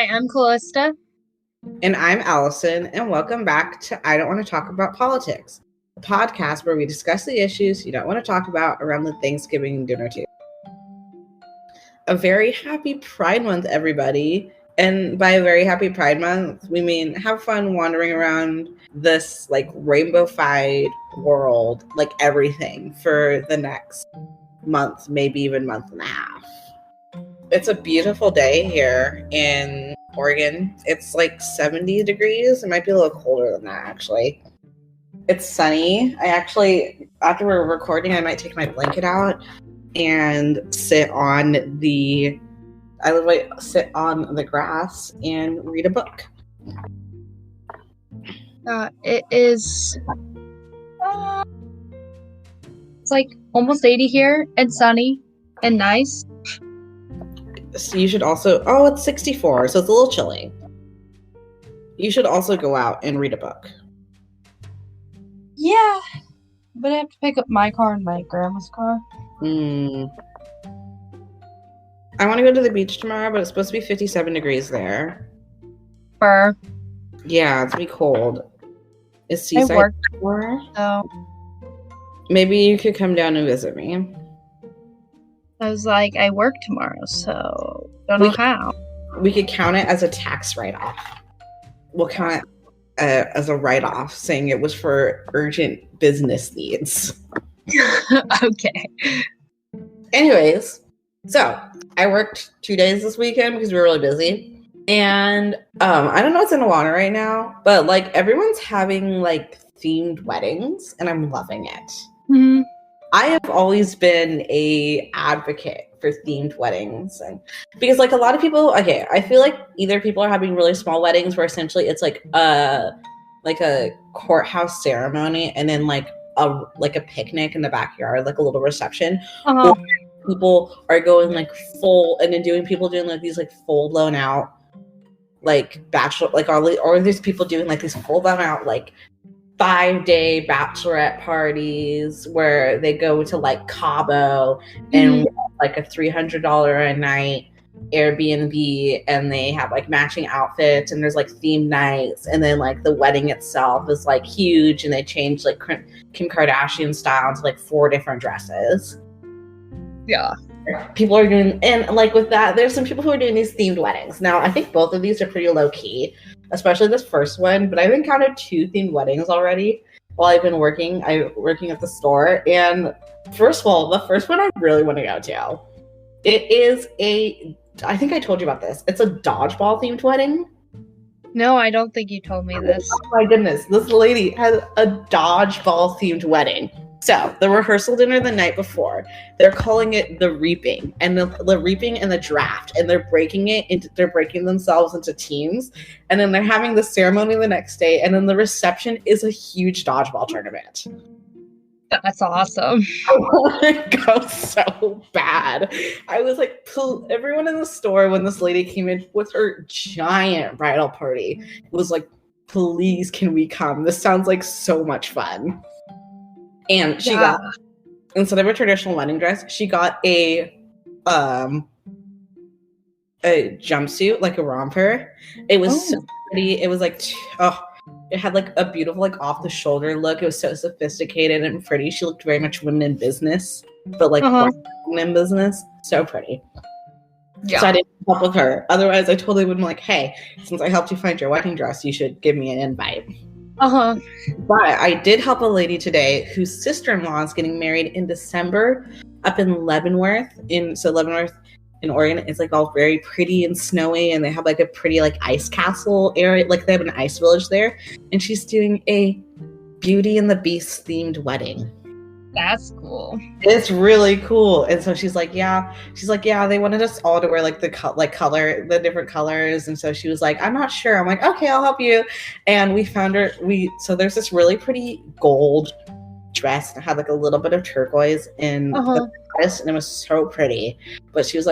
Hi, I'm Calista. And I'm Allison, and welcome back to I Don't Want to Talk About Politics, a podcast where we discuss the issues you don't want to talk about around the Thanksgiving dinner table. A very happy Pride Month, everybody. And by a very happy Pride Month, we mean have fun wandering around this rainbow-fied world, like everything, for the next month, maybe even month and a half. It's a beautiful day here in Oregon. It's like 70 degrees. It might be a little colder than that, actually. It's sunny. After we're recording, I might take my blanket out and sit on the grass and read a book. It is it's like almost 80 here and sunny and nice. So you should also, it's 64, so it's a little chilly. You should also go out and read a book. Yeah, but I have to pick up my car and my grandma's car. I want to go to the beach tomorrow, but it's supposed to be 57 degrees there. Yeah, it's gonna be cold. Is Seaside? I work tomorrow, so maybe you could come down and visit me. I was like, I work tomorrow, so don't know how. We could count it as a tax write-off. We'll count it as a write-off, saying it was for urgent business needs. Okay. Anyways, so I worked 2 days this weekend because we were really busy. And I don't know what's in the water right now, but everyone's having themed weddings, and I'm loving it. Mm-hmm. I have always been a advocate for themed weddings, and because a lot of people, I feel like either people are having really small weddings where essentially it's like a courthouse ceremony and then a picnic in the backyard, a little reception. Uh-huh. Or people are going full, and then people doing these full blown out bachelor, or these people doing these full blown out 5-day bachelorette parties where they go to Cabo and a $300 a night Airbnb, and they have matching outfits, and there's themed nights, and then the wedding itself is huge, and they change Kim Kardashian style to 4 different dresses. Yeah. People are doing, and with that, there's some people who are doing these themed weddings. Now, I think both of these are pretty low key, especially this first one, but I've encountered 2 themed weddings already while I've been working at the store. And first of all, the first one I really want to go to. It is I think I told you about this. It's a dodgeball themed wedding. No, I don't think you told me this. Oh my goodness, this lady has a dodgeball themed wedding. So the rehearsal dinner the night before, they're calling it the reaping, and the reaping and the draft, and they're breaking themselves into teams, and then they're having the ceremony the next day, and then the reception is a huge dodgeball tournament. That's awesome. I want to go so bad. I was everyone in the store when this lady came in with her giant bridal party was please, can we come? This sounds like so much fun. And she got, instead of a traditional wedding dress, she got a jumpsuit, a romper. It was so pretty. It was it had a beautiful off the shoulder look. It was so sophisticated and pretty. She looked very much women in business, but women in business. So pretty. Yeah. So I didn't help with her. Otherwise, I totally would have been hey, since I helped you find your wedding dress, you should give me an invite. But I did help a lady today whose sister-in-law is getting married in December up in Leavenworth. Leavenworth in Oregon is all very pretty and snowy, and they have a pretty ice castle area. They have an ice village there, and she's doing a Beauty and the Beast themed wedding. That's cool. It's really cool. And so she's yeah, they wanted us all to wear the different colors. And so she was I'm not sure. I'm okay, I'll help you. And we found her, so there's this really pretty gold dress that had a little bit of turquoise in the dress, and it was so pretty. But she was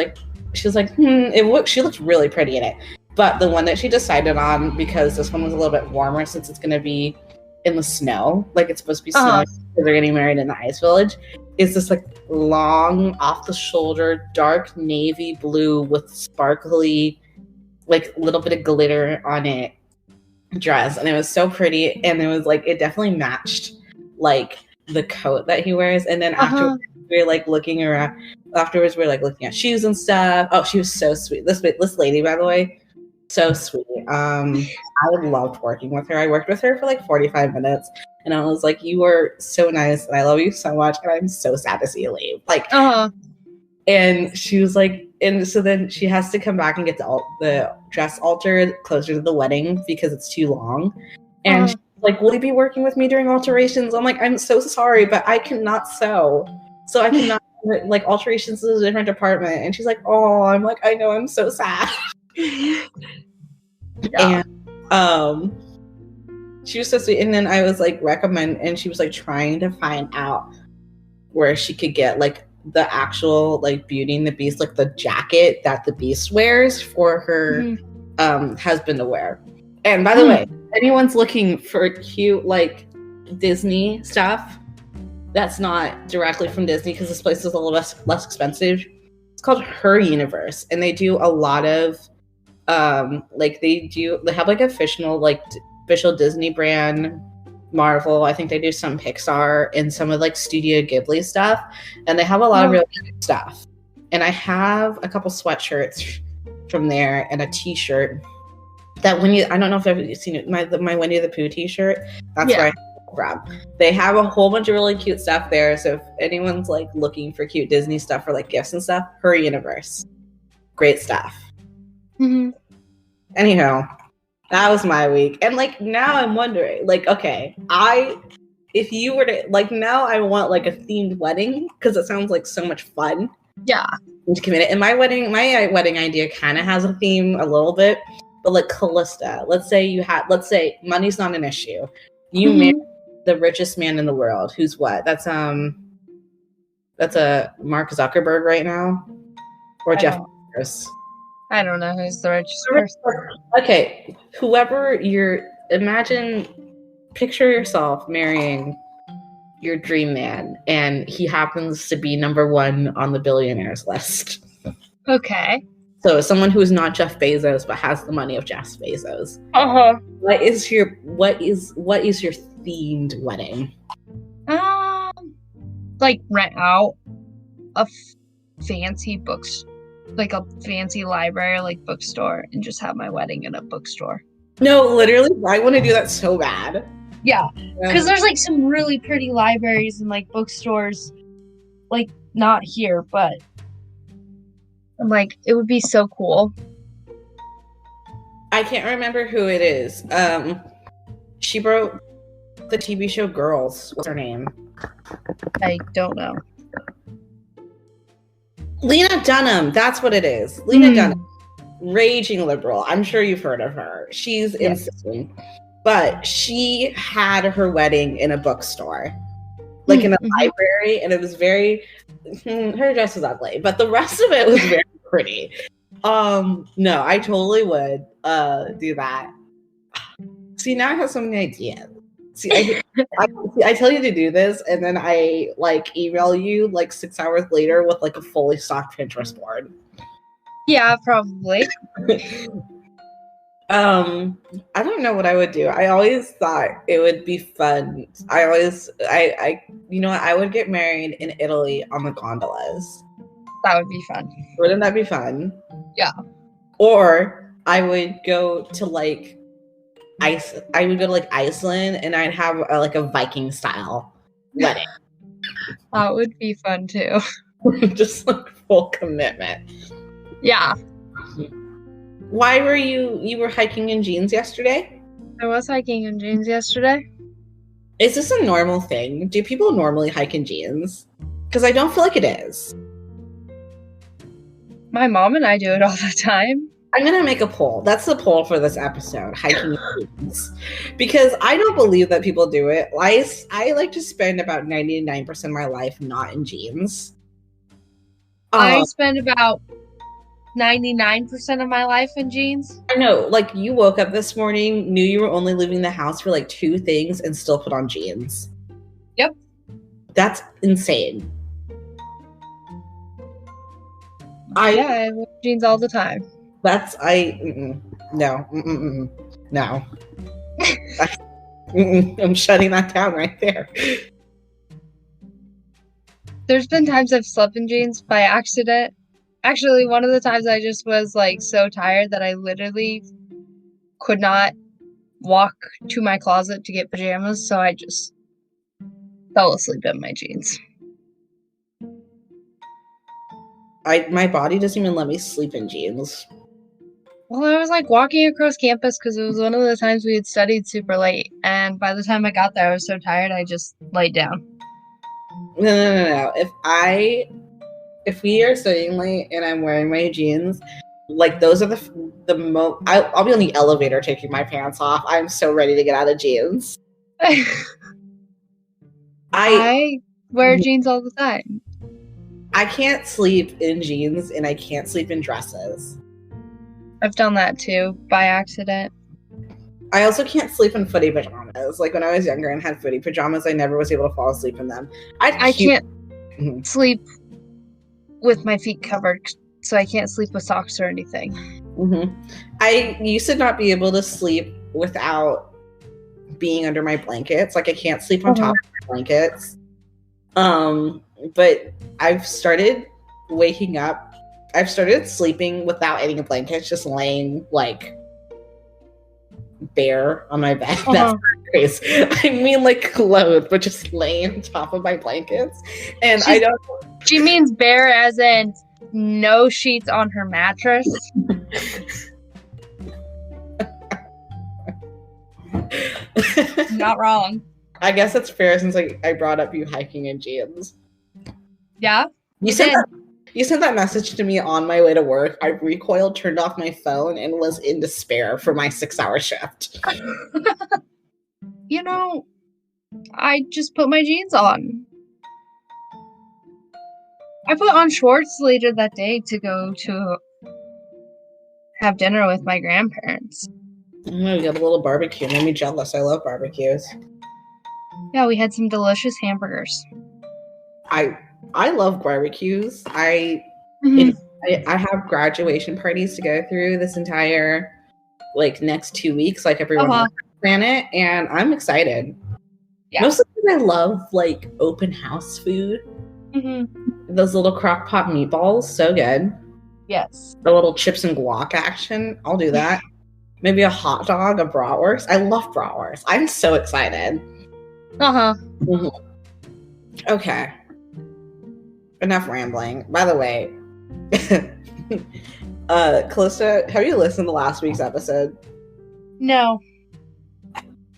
she looked really pretty in it. But the one that she decided on, because this one was a little bit warmer since it's going to be in the snow, it's supposed to be snowing because they're getting married in the ice village, is this long off the shoulder dark navy blue with sparkly like a little bit of glitter on it dress, and it was so pretty, and it was like it definitely matched like the coat that he wears. And then afterwards we were like looking around. Afterwards we were like looking at shoes and stuff. Oh, she was so sweet. This lady, by the way, so sweet. I loved working with her. I worked with her for like 45 minutes, and I was like, you were so nice, and I love you so much, and I'm so sad to see you leave. Like, and she was like, and so then she has to come back and get the dress altered closer to the wedding because it's too long. And she's like, will you be working with me during alterations? I'm like, I'm so sorry, but I cannot sew. So I cannot, like, alterations is a different department. And she's like, oh, I'm like, I know, I'm so sad. Yeah. And she was so sweet. And then I was like, and she was like trying to find out where she could get like the actual like Beauty and the Beast, like the jacket that the Beast wears for her husband to wear. And by the way, anyone's looking for cute like Disney stuff that's not directly from Disney, because this place is a little less expensive, it's called Her Universe, and they do a lot of like they have like official Disney brand, Marvel, I think they do some Pixar and some of like Studio Ghibli stuff, and they have a lot of really good stuff. And I have a couple sweatshirts from there and a t-shirt that I don't know if you've seen it, my Winnie the Pooh t-shirt, that's where I grab. They have a whole bunch of really cute stuff there, so if anyone's like looking for cute Disney stuff for like gifts and stuff, Her Universe, great stuff. Anyhow, that was my week. And like now I'm wondering, like, okay, if you were to like, now I want like a themed wedding, because it sounds like so much fun. Yeah. To commit it. And my wedding idea kind of has a theme a little bit, but like Calista, let's say money's not an issue. You marry the richest man in the world. Who's what? That's a Mark Zuckerberg right now, or Jeff Bezos. I don't know who's the richest person. Okay, picture yourself marrying your dream man, and he happens to be number one on the billionaires list. Okay. So someone who is not Jeff Bezos but has the money of Jeff Bezos. What is your themed wedding? Like rent out a fancy books, like a fancy library, like bookstore, and just have my wedding in a bookstore. No, literally, I want to do that so bad. Yeah, because there's like some really pretty libraries and like bookstores, like not here, but I'm like, it would be so cool. I can't remember who it is. She wrote the TV show Girls. What's her name? I don't know. Lena Dunham, that's what it is. Lena Dunham, raging liberal. I'm sure you've heard of her. She's insane. But she had her wedding in a bookstore, like in a library, and it was very, her dress was ugly, but the rest of it was very pretty. No, I totally would do that. See, now I have so many ideas. See, I tell you to do this, and then I like email you like 6 hours later with like a fully stocked Pinterest board. Yeah, probably. I don't know what I would do. I always thought it would be fun. I you know what? I would get married in Italy on the gondolas. That would be fun. Wouldn't that be fun? Yeah. Or I would go to like Iceland, and I'd have a Viking style wedding. That would be fun too. Just like full commitment. Yeah. Why were you were hiking in jeans yesterday? I was hiking in jeans yesterday. Is this a normal thing? Do people normally hike in jeans? Because I don't feel like it is. My mom and I do it all the time. I'm going to make a poll. That's the poll for this episode, hiking in jeans. Because I don't believe that people do it. I like to spend about 99% of my life not in jeans. I spend about 99% of my life in jeans. I know, like you woke up this morning, knew you were only leaving the house for like 2 things, and still put on jeans. Yep. That's insane. I wear jeans all the time. That's no. No. That's, I'm shutting that down right there. There's been times I've slept in jeans by accident. Actually, one of the times I just was like so tired that I literally could not walk to my closet to get pajamas, so I just fell asleep in my jeans. My body doesn't even let me sleep in jeans. Well, I was like walking across campus because it was one of the times we had studied super late, and by the time I got there, I was so tired I just laid down. No. If we are studying late and I'm wearing my jeans, like those are the most. I'll be on the elevator taking my pants off. I'm so ready to get out of jeans. I wear jeans all the time. I can't sleep in jeans and I can't sleep in dresses. I've done that too, by accident. I also can't sleep in footy pajamas. Like when I was younger and had footy pajamas, I never was able to fall asleep in them. I can't sleep with my feet covered, so I can't sleep with socks or anything. I used to not be able to sleep without being under my blankets. Like I can't sleep on top of my blankets. But I've started waking up. I've started sleeping without any blankets, just laying like bare on my bed. That's crazy. I mean like clothed, but just laying on top of my blankets. And She means bare as in no sheets on her mattress. Not wrong. I guess it's fair since I brought up you hiking in jeans. Yeah? You sent that message to me on my way to work. I recoiled, turned off my phone, and was in despair for my 6-hour shift. You know, I just put my jeans on. I put on shorts later that day to go to have dinner with my grandparents. We got a little barbecue. Made me jealous. I love barbecues. Yeah, we had some delicious hamburgers. I love barbecues. I have graduation parties to go through this entire next 2 weeks, like everyone on the planet, and I'm excited. Yeah. Mostly because I love open house food. Those little crock pot meatballs, so good. Yes. The little chips and guac action, I'll do that. Maybe a hot dog, a bratwurst. I love bratwurst. I'm so excited. Okay. Enough rambling. By the way, Calista, have you listened to last week's episode? No.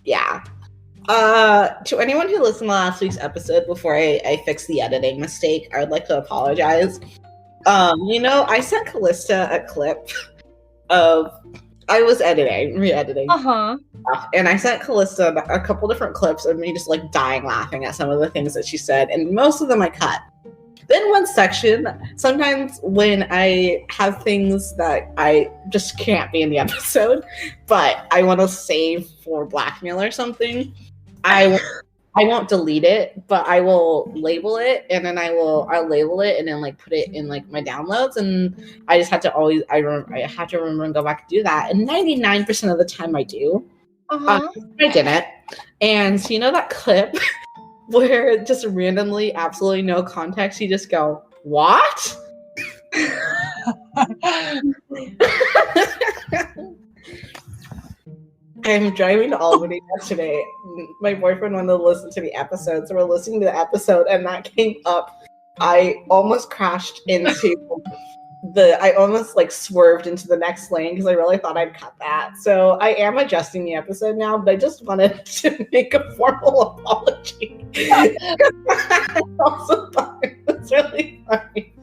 Yeah. To anyone who listened to last week's episode before I fixed the editing mistake, I would like to apologize. I sent Calista a clip of I was re-editing. And I sent Calista a couple different clips of me just dying laughing at some of the things that she said, and most of them I cut. Then one section, sometimes when I have things that I just can't be in the episode, but I want to save for blackmail or something, I won't delete it, but I will label it, and then I'll label it and then put it in my downloads, and I just have to I have to remember and go back and do that, and 99% of the time I do. I didn't. And so that clip where just randomly, absolutely no context, you just go, what? I'm driving to Albany yesterday. My boyfriend wanted to listen to the episode, so we're listening to the episode, and that came up. I almost crashed into I almost swerved into the next lane because I really thought I'd cut that. So I am adjusting the episode now, but I just wanted to make a formal apology. I also thought it was really funny.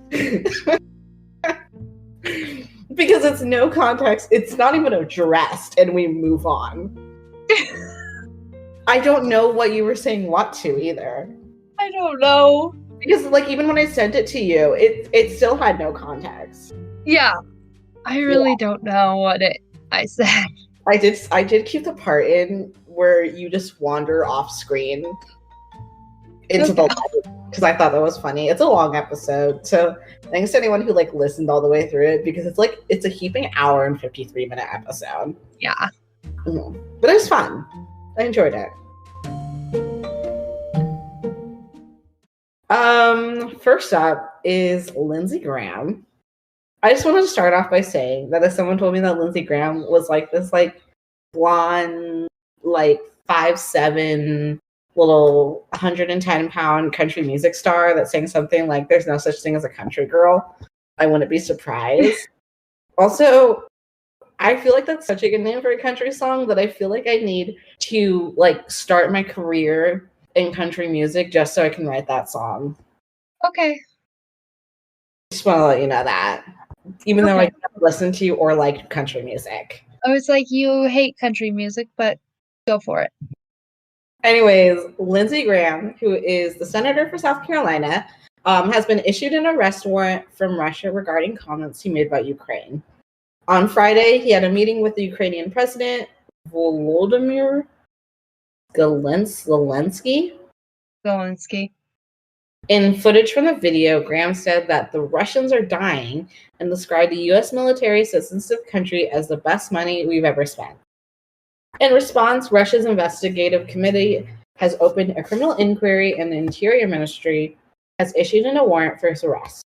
Because it's no context, it's not even addressed, and we move on. I don't know what you were saying what to either. I don't know. Because even when I sent it to you, it still had no context. Yeah. I really don't know what I said. I did keep the part in where you just wander off screen into the light because I thought that was funny. It's a long episode, so thanks to anyone who like listened all the way through it because it's a heaping hour and 53-minute episode. Yeah. Mm-hmm. But it was fun. I enjoyed it. First up is Lindsey Graham. I just wanted to start off by saying that if someone told me that Lindsey Graham was like this like blonde, like 5'7", little 110-pound country music star that sang something like "There's no such thing as a country girl," I wouldn't be surprised. Also, I feel like that's such a good name for a country song that I feel like I need to like start my career in country music just so I can write that song. Okay. Just want to let you know that. Even though I don't listen to or like country music. I was like, you hate country music, but go for it. Anyways, Lindsey Graham, who is the senator for South Carolina, has been issued an arrest warrant from Russia regarding comments he made about Ukraine. On Friday, he had a meeting with the Ukrainian president, Volodymyr Zelensky. In footage from the video, Graham said that the Russians are dying and described the U.S. military assistance to the country as the best money we've ever spent. In response, Russia's investigative committee has opened a criminal inquiry and the Interior Ministry has issued a warrant for his arrest.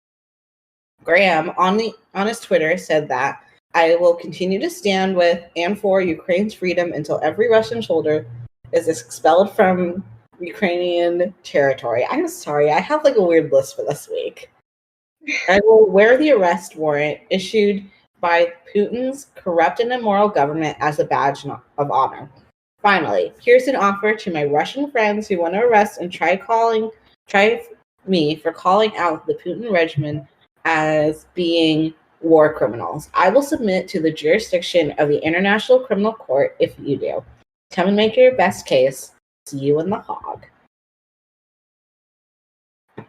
Graham, on his Twitter, said that I will continue to stand with and for Ukraine's freedom until every Russian soldier is expelled from Ukrainian territory. I'm sorry, I have like a weird list for this week. I will wear the arrest warrant issued by Putin's corrupt and immoral government as a badge of honor. Finally, here's an offer to my Russian friends who want to arrest and try me for calling out the Putin regime as being war criminals. I will submit to the jurisdiction of the International Criminal Court if you do. Come and make your best case. See you in the hog.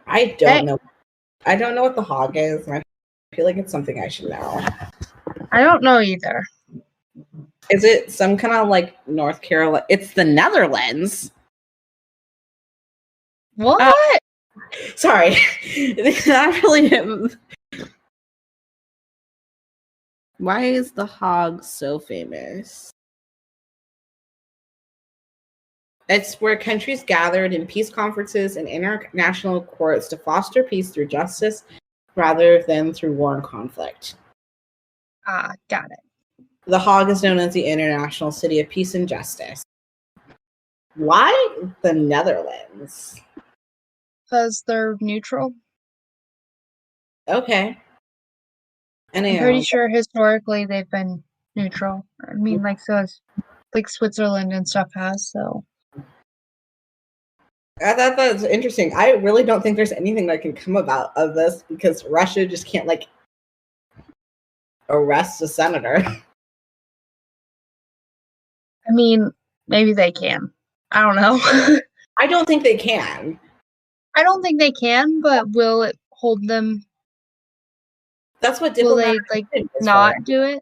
I don't know what the hog is, and I feel like it's something I should know. I don't know either. Is it some kind of like North Carolina? It's the Netherlands. What? Sorry. Not really. Why is the hog so famous? It's where countries gathered in peace conferences and international courts to foster peace through justice rather than through war and conflict. Got it. The Hague is known as the International City of Peace and Justice. Why the Netherlands? Because they're neutral. Okay. I'm pretty sure historically they've been neutral. I mean, like, so as like Switzerland and stuff has, so. I thought that was interesting. I really don't think there's anything that can come about of this because Russia just can't, like, arrest a senator. I mean, maybe they can. I don't know. I don't think they can. I don't think they can, but will it hold them? That's what will they, like, not do it?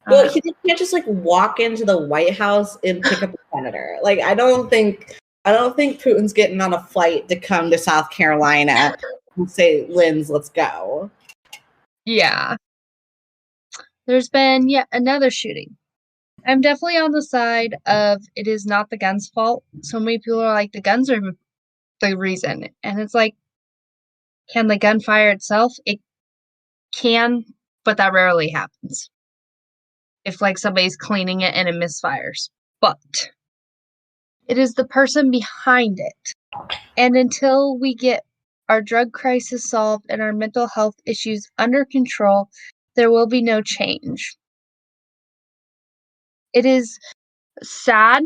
Well, he can't just like walk into the White House and pick up a senator. Like, I don't think Putin's getting on a flight to come to South Carolina and say, "Linz, let's go." Yeah. There's been yet another shooting. I'm definitely on the side of it is not the gun's fault. So many people are like, the guns are the reason. And it's like, can the gun fire itself? It can, but that rarely happens. If like somebody's cleaning it and it misfires. But it is the person behind it. And until we get our drug crisis solved and our mental health issues under control, there will be no change. It is sad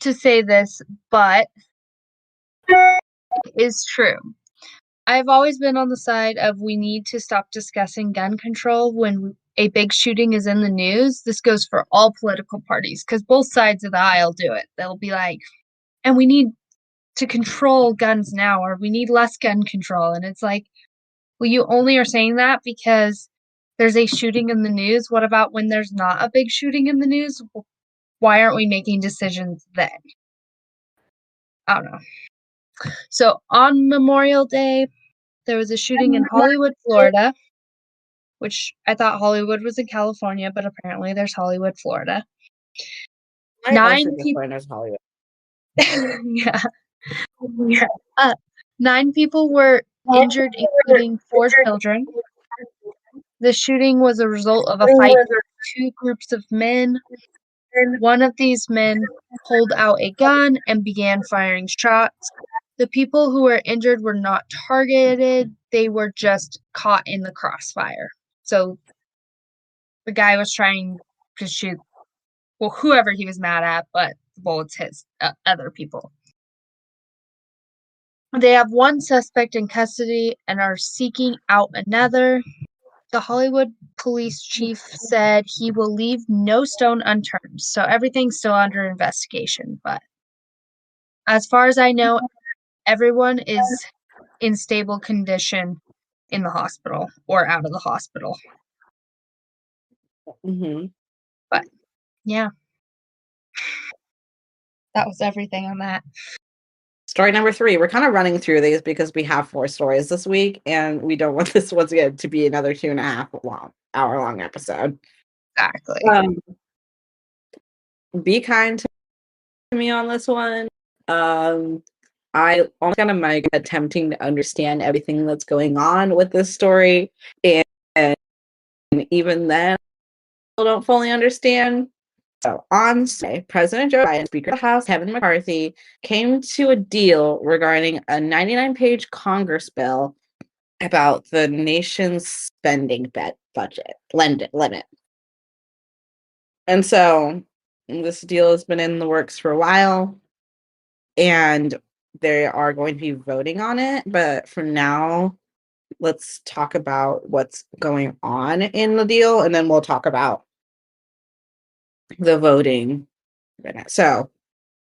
to say this, but it is true. I've always been on the side of we need to stop discussing gun control when a big shooting is in the news. This goes for all political parties because both sides of the aisle do it. They'll be like, and we need to control guns now, or we need less gun control. And it's like, well, you only are saying that because there's a shooting in the news. What about when there's not a big shooting in the news? Why aren't we making decisions then? I don't know. So on Memorial Day, there was a shooting in Hollywood, Florida, which I thought Hollywood was in California, but apparently there's Hollywood, Florida. I also just learned as Hollywood. Yeah. 9 people were injured, including 4 children. The shooting was a result of a fight between 2 groups of men. One of these men pulled out a gun and began firing shots. The people who were injured were not targeted, they were just caught in the crossfire. So the guy was trying to shoot, well, whoever he was mad at, but the bullets hit other people. They have 1 suspect in custody and are seeking out another. The Hollywood police chief said he will leave no stone unturned, so everything's still under investigation. But as far as I know, everyone is in stable condition in the hospital or out of the hospital. Mm-hmm. But yeah, that was everything on that. Story number 3. We're kind of running through these because we have 4 stories this week, and we don't want this once again to be another 2.5 hour long episode. Exactly. Be kind to me on this one. I almost got a mic attempting to understand everything that's going on with this story, and even then, I don't fully understand. So on Sunday, President Joe Biden, Speaker of the House Kevin McCarthy, came to a deal regarding a 99-page Congress bill about the nation's spending budget limit. And so this deal has been in the works for a while, and they are going to be voting on it. But for now, let's talk about what's going on in the deal, and then we'll talk about the voting. So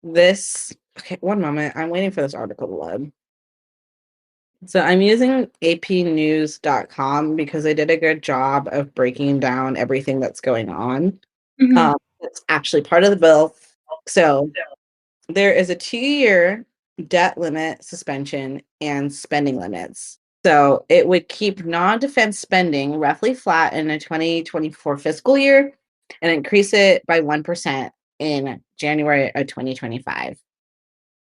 okay, one moment. I'm waiting for this article to load. So I'm using apnews.com because they did a good job of breaking down everything that's going on. Mm-hmm. It's actually part of the bill. So there is a 2-year debt limit suspension and spending limits. So it would keep non-defense spending roughly flat in the 2024 fiscal year and increase it by 1% in January of 2025.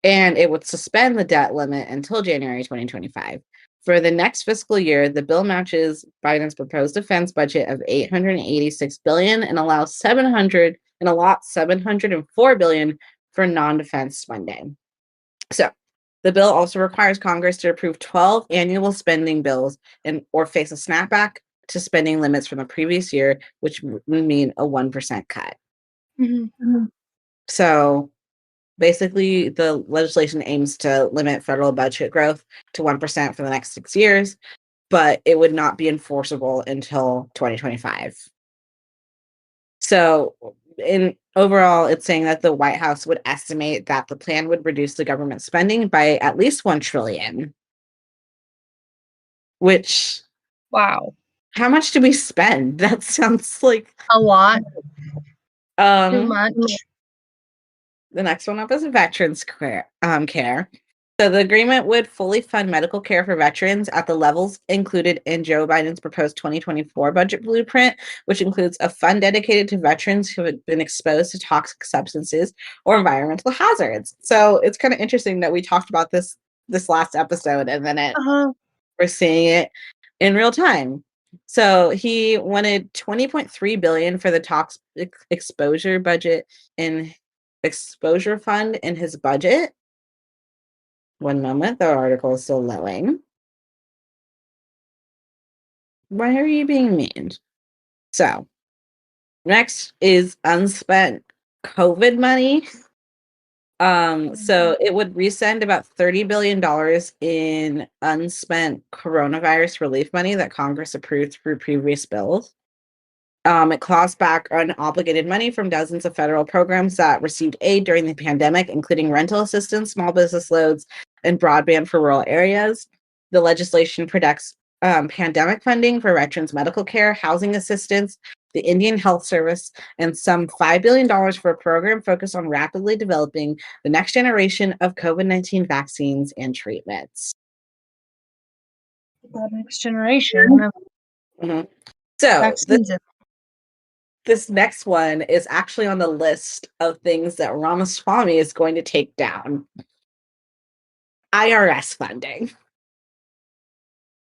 And it would suspend the debt limit until January 2025. For the next fiscal year, the bill matches Biden's proposed defense budget of $886 billion and allots $704 billion for non-defense spending. So the bill also requires Congress to approve 12 annual spending bills or face a snapback to spending limits from the previous year, which would mean a 1% cut. Mm-hmm. So basically, the legislation aims to limit federal budget growth to 1% for the next 6 years, but it would not be enforceable until 2025. So overall, it's saying that the White House would estimate that the plan would reduce the government spending by at least $1 trillion. Which, wow, how much do we spend? That sounds like a lot. Too much. The next one up is veterans care. So the agreement would fully fund medical care for veterans at the levels included in Joe Biden's proposed 2024 budget blueprint, which includes a fund dedicated to veterans who have been exposed to toxic substances or environmental hazards. So it's kind of interesting that we talked about this last episode, and then we're seeing it in real time. So he wanted $20.3 billion for the toxic exposure budget in exposure fund in his budget. One moment, the article is still loading. Why are you being mean? So, next is unspent COVID money. So it would resend about $30 billion in unspent coronavirus relief money that Congress approved through previous bills. It claws back unobligated money from dozens of federal programs that received aid during the pandemic, including rental assistance, small business loans, and broadband for rural areas. The legislation protects pandemic funding for veterans' medical care, housing assistance, the Indian Health Service, and some $5 billion for a program focused on rapidly developing the next generation of COVID-19 vaccines and treatments. The next generation of So vaccines. this next one is actually on the list of things that Ramaswamy is going to take down. IRS funding.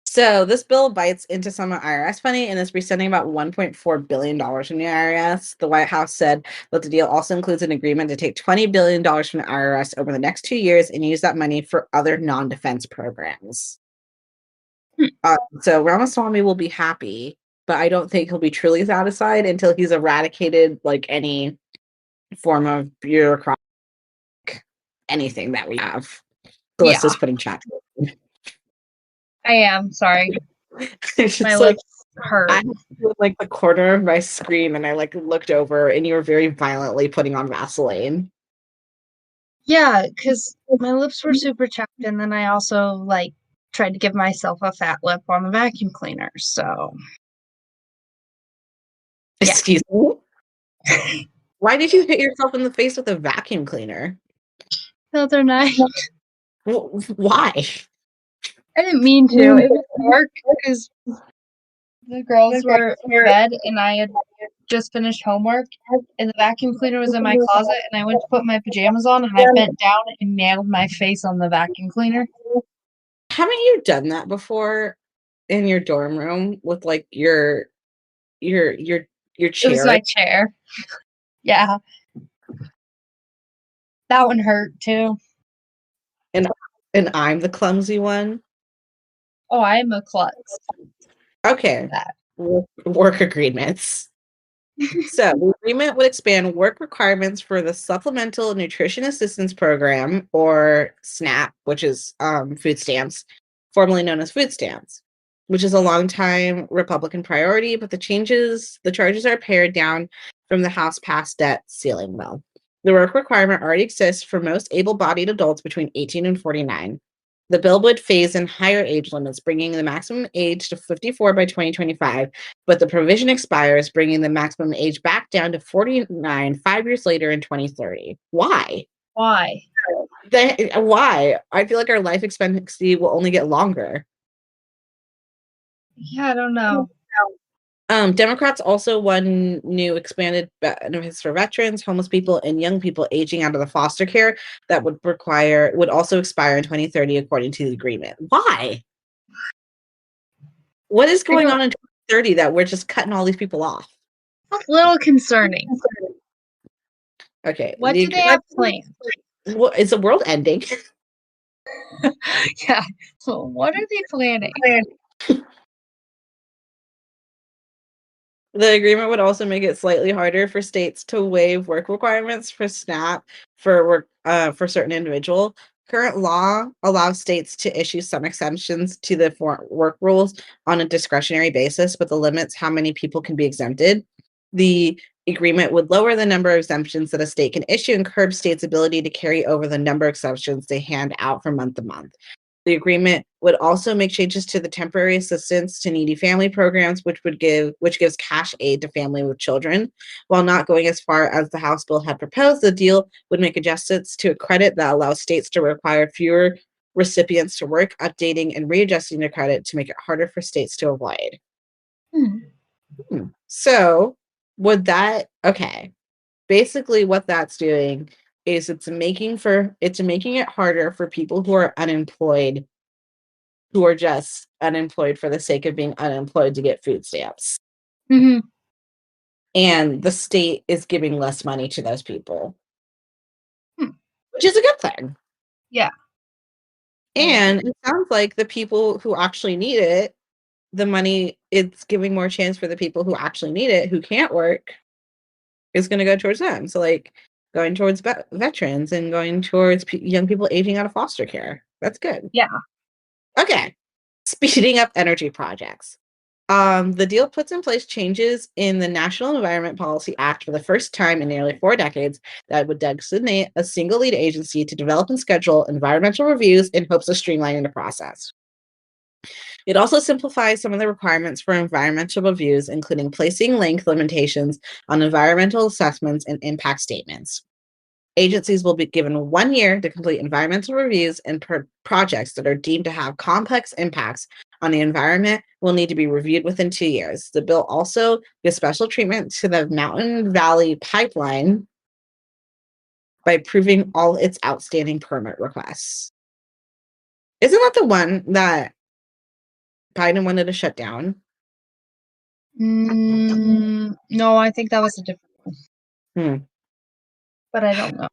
So this bill bites into some of IRS funding and is resending about $1.4 billion from the IRS. The White House said that the deal also includes an agreement to take $20 billion from the IRS over the next 2 years and use that money for other non-defense programs. So Ramaswamy will be happy, but I don't think he'll be truly satisfied until he's eradicated like any form of bureaucratic anything that we have. Calista's putting chat. I am sorry. My lips hurt. I was like the corner of my screen, and I like looked over, and you were very violently putting on Vaseline. Yeah, because my lips were super chapped, and then I also like tried to give myself a fat lip on the vacuum cleaner. So, yeah. Excuse me. Why did you hit yourself in the face with a vacuum cleaner? The other night. Why? I didn't mean to. It was dark because the girls were in bed, and I had just finished homework, and the vacuum cleaner was in my closet, and I went to put my pajamas on, and I bent down and nailed my face on the vacuum cleaner. Haven't you done that before in your dorm room with like your chair? It was my chair. Yeah. That one hurt too. And I'm the clumsy one. Oh, I am a klutz. Okay. Work agreements. So the agreement would expand work requirements for the Supplemental Nutrition Assistance Program, or SNAP, which is food stamps, formerly known as food stamps, which is a long-time Republican priority, but the charges are pared down from the House passed debt ceiling bill. The work requirement already exists for most able-bodied adults between 18 and 49. The bill would phase in higher age limits, bringing the maximum age to 54 by 2025, but the provision expires, bringing the maximum age back down to 49 5 years later in 2030. Why? Why? Why? I feel like our life expectancy will only get longer. Yeah, I don't know. Democrats also won new expanded benefits for veterans, homeless people, and young people aging out of the foster care that would also expire in 2030, according to the agreement. Why? What is going on in 2030 that we're just cutting all these people off? That's a little concerning. Okay. What do they have planned? Is the world ending? Yeah. So what are they planning? The agreement would also make it slightly harder for states to waive work requirements for SNAP for certain individuals. Current law allows states to issue some exemptions to the work rules on a discretionary basis, but the limits how many people can be exempted. The agreement would lower the number of exemptions that a state can issue and curb states' ability to carry over the number of exemptions they hand out from month to month. The agreement would also make changes to the temporary assistance to needy family programs, which gives cash aid to family with children. While not going as far as the House bill had proposed, the deal would make adjustments to a credit that allows states to require fewer recipients to work, updating and readjusting the credit to make it harder for states to avoid. So basically what that's doing is it's making it harder for people who are unemployed, who are just unemployed for the sake of being unemployed, to get food stamps. Mm-hmm. And the state is giving less money to those people, which is a good thing. Yeah. And it sounds like the people who actually need it, the money, it's giving more chance for the people who actually need it, who can't work, is going to go towards them. So like going towards veterans and going towards young people aging out of foster care. That's good. Yeah. Okay. Speeding up energy projects. The deal puts in place changes in the National Environment Policy Act for the first time in nearly 4 decades that would designate a single lead agency to develop and schedule environmental reviews in hopes of streamlining the process. It also simplifies some of the requirements for environmental reviews, including placing length limitations on environmental assessments and impact statements. Agencies will be given 1 year to complete environmental reviews, and projects that are deemed to have complex impacts on the environment will need to be reviewed within 2 years. The bill also gives special treatment to the Mountain Valley Pipeline by approving all its outstanding permit requests. Isn't that the one that Biden wanted to shut down? No, I think that was a different Hmm. but I don't know.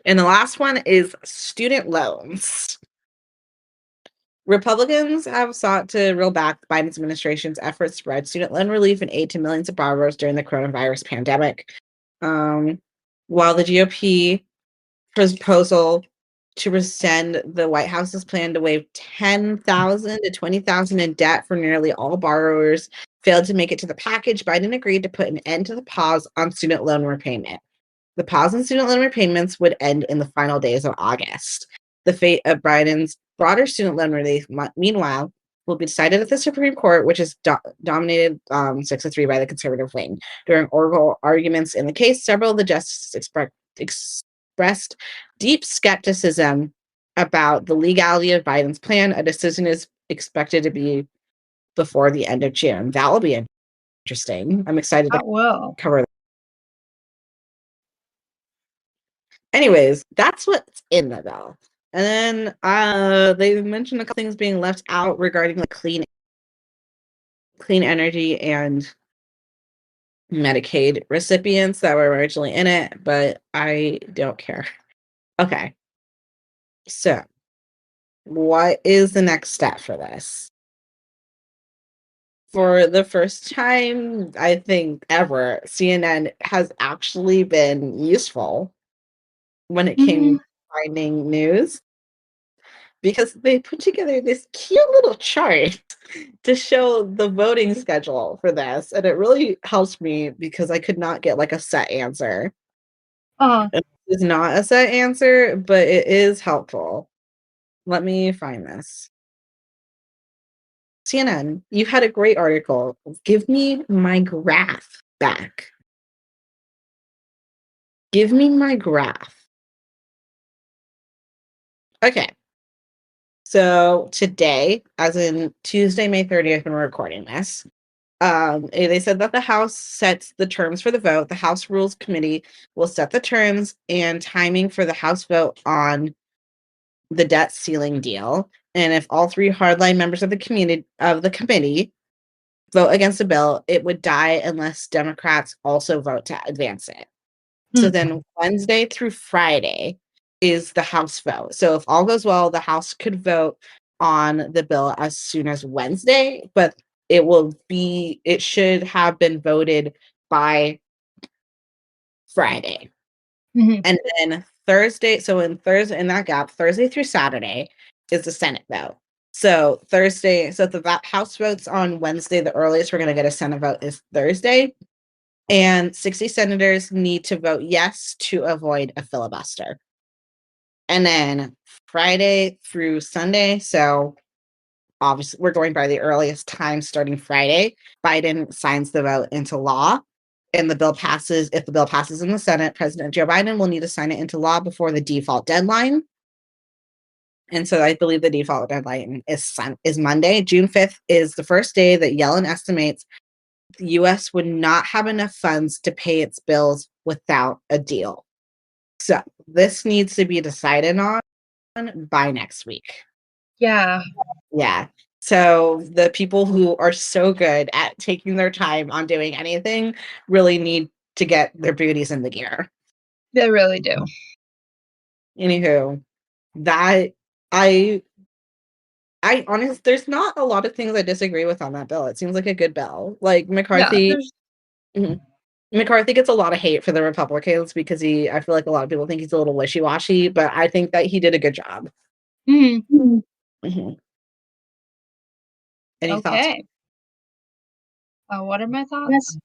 And the last one is student loans. Republicans have sought to reel back Biden's administration's efforts to provide student loan relief and aid to millions of borrowers during the coronavirus pandemic. While the GOP proposal to rescind the White House's plan to waive $10,000 to $20,000 in debt for nearly all borrowers failed to make it to the package, Biden agreed to put an end to the pause on student loan repayment. The pause in student loan repayments would end in the final days of August. The fate of Biden's broader student loan relief, meanwhile, will be decided at the Supreme Court, which is dominated 6-3 by the conservative wing. During oral arguments in the case, several of the justices expressed deep skepticism about the legality of Biden's plan. A decision is expected to be before the end of June. That will be interesting. I'm excited to cover that. Anyways, that's what's in the bill. And then they mentioned a couple things being left out regarding like clean energy and Medicaid recipients that were originally in it, but I don't care. Okay. So, what is the next step for this? For the first time, I think ever, CNN has actually been useful when it came to finding news, because they put together this cute little chart to show the voting schedule for this, and it really helps me because I could not get like a set answer. It's not a set answer, but it is helpful. Let me find this. CNN, you had a great article. Give me my graph back. Give me my graph. Okay. So today, as in Tuesday, May 30th, when we're recording this, they said that the House sets the terms for the vote. The House Rules Committee will set the terms and timing for the House vote on the debt ceiling deal. And if all three hardline members of the committee vote against the bill, it would die unless Democrats also vote to advance it. So then Wednesday through Friday is the House vote. So if all goes well, the House could vote on the bill as soon as Wednesday, but it should have been voted by Friday. And then Thursday, in that gap, Thursday through Saturday is the Senate vote. So if the House votes on Wednesday, the earliest we're going to get a Senate vote is Thursday. And 60 senators need to vote yes to avoid a filibuster. And then Friday through Sunday, so obviously we're going by the earliest time starting Friday, Biden signs the vote into law, and the bill passes. If the bill passes in the Senate, President Joe Biden will need to sign it into law before the default deadline. And so I believe the default deadline is Monday. June 5th is the first day that Yellen estimates the U.S. would not have enough funds to pay its bills without a deal. So this needs to be decided on by next week. Yeah. So the people who are so good at taking their time on doing anything really need to get their booties in the gear. They really do. Anywho, that I honestly, there's not a lot of things I disagree with on that bill. It seems like a good bill. Like McCarthy. Yeah, McCarthy gets a lot of hate for the Republicans because I feel like a lot of people think he's a little wishy-washy, but I think that he did a good job. Any thoughts? What are my thoughts?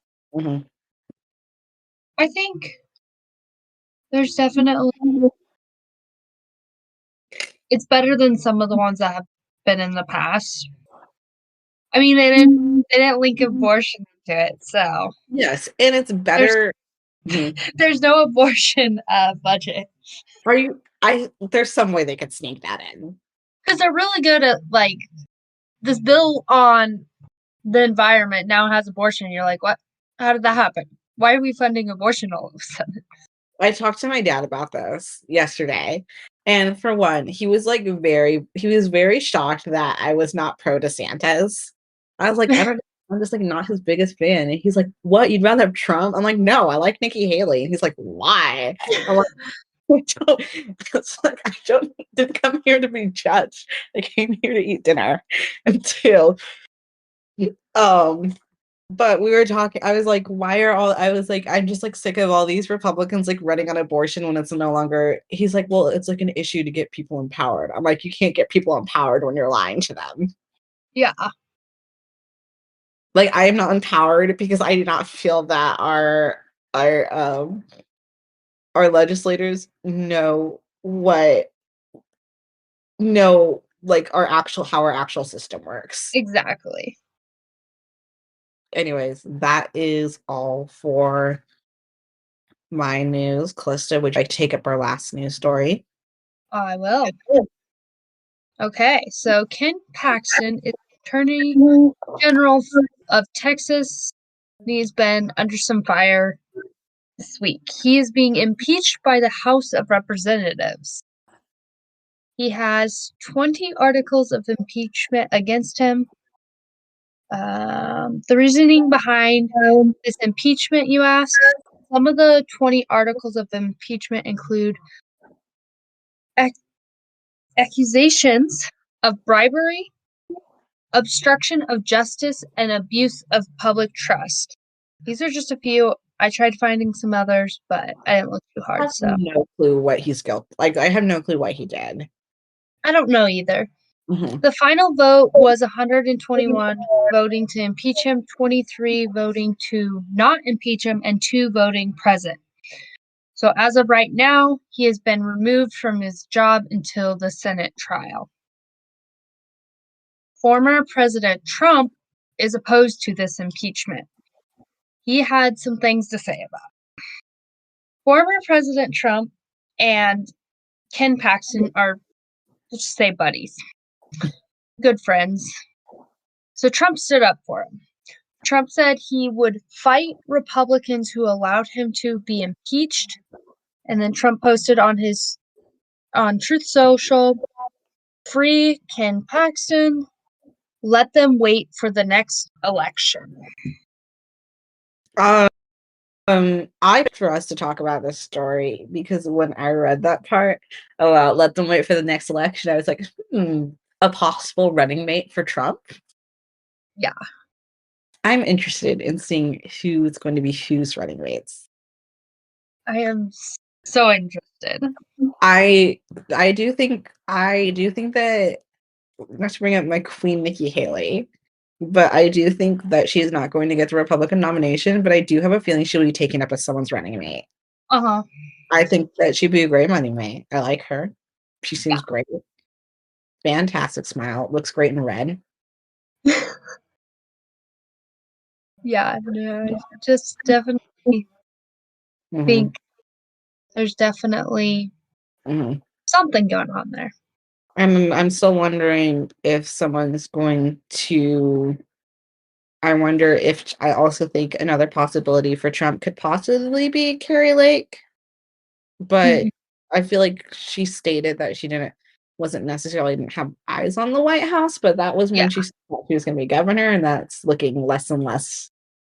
I think there's definitely it's better than some of the ones that have been in the past. I mean, they didn't link abortion to it, so yes, and it's better. there's no abortion budget Are you? There's some way they could sneak that in. because they're really good at like this bill on the environment now has abortion. You're like, what? How did that happen? Why are we funding abortion all of a sudden? I talked to my dad about this yesterday, and for one, he was very shocked that I was not pro DeSantis. I was like, I'm just like not his biggest fan. And he's like, what? You'd rather have Trump? I'm like, no, I like Nikki Haley. And he's like, why? I'm like, it's like didn't come here to be judged. I came here to eat dinner. Until but we were talking, I was like, I'm just like sick of all these Republicans like running on abortion when it's no longer. He's like, well, it's like an issue to get people empowered. I'm like, you can't get people empowered when you're lying to them. Yeah. Like, I am not empowered because I do not feel that our legislators know like how our actual system works. Exactly. Anyways, that is all for my news. Calista, would you like to take up our last news story? I will. Okay, so Ken Paxton is Attorney General of Texas. He's been under some fire this week. He is being impeached by the House of Representatives. He has 20 articles of impeachment against him. The reasoning behind this impeachment, you ask? Some of the 20 articles of impeachment include accusations of bribery, obstruction of justice, and abuse of public trust. These are just a few. I tried finding some others, but I didn't look too I hard. have So no clue what he's guilty. Like, I have no clue what he did. I don't know either. Mm-hmm. The final vote was 121 voting to impeach him, 23 voting to not impeach him, and 2 voting present. So as of right now, he has been removed from his job until the Senate trial. Former President Trump is opposed to this impeachment. He had some things to say about it. Former President Trump and Ken Paxton are, let's just say, buddies. Good friends. So Trump stood up for him. Trump said he would fight Republicans who allowed him to be impeached. And then Trump posted on Truth Social, free Ken Paxton, let them wait for the next election. I for us to talk about this story because when I read that part about let them wait for the next election, I was like, a possible running mate for Trump. Yeah. I'm interested in seeing who's going to be whose running mates. I am so interested. I do think that, not to bring up my queen Nikki Haley, but I do think that she's not going to get the Republican nomination, but I do have a feeling she'll be taken up as someone's running mate. Uh-huh. I think that she'd be a great running mate. I like her. She seems great. Fantastic smile. Looks great in red. Yeah, no, I just definitely think there's definitely something going on there. I'm still wondering if someone's going to. I also think another possibility for Trump could possibly be Carrie Lake, but I feel like she stated that she didn't have eyes on the White House, but that was when she said she was going to be governor, and that's looking less and less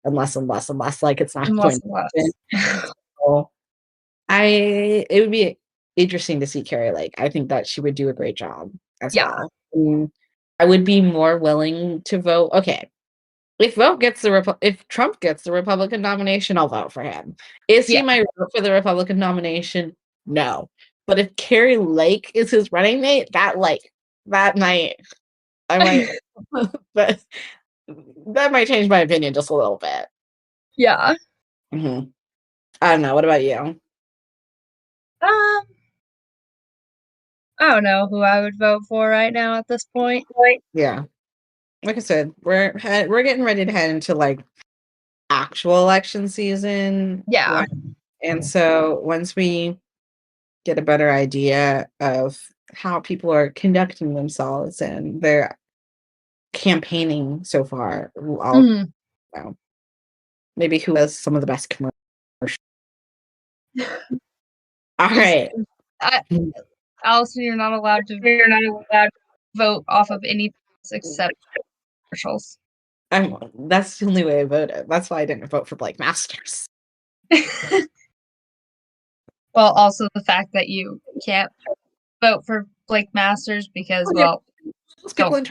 and less and less and less like it's not going to happen. So it would be interesting to see Carrie Lake. I think that she would do a great job as well. I would be more willing to vote. Okay. If Trump gets the Republican nomination, I'll vote for him. Is he my vote for the Republican nomination? No. But if Carrie Lake is his running mate, I might, but that might change my opinion just a little bit. Yeah. I don't know. What about you? I don't know who I would vote for right now at this point. Yeah. Like I said, we're getting ready to head into like actual election season. Yeah. And so once we get a better idea of how people are conducting themselves and their campaigning so far, I'll Mhm. know, maybe who has some of the best commercials. All right. I, Allison, you're not allowed to vote off of anything else except commercials. That's the only way I voted. That's why I didn't vote for Blake Masters. Well, also the fact that you can't vote for Blake Masters because, well, Those people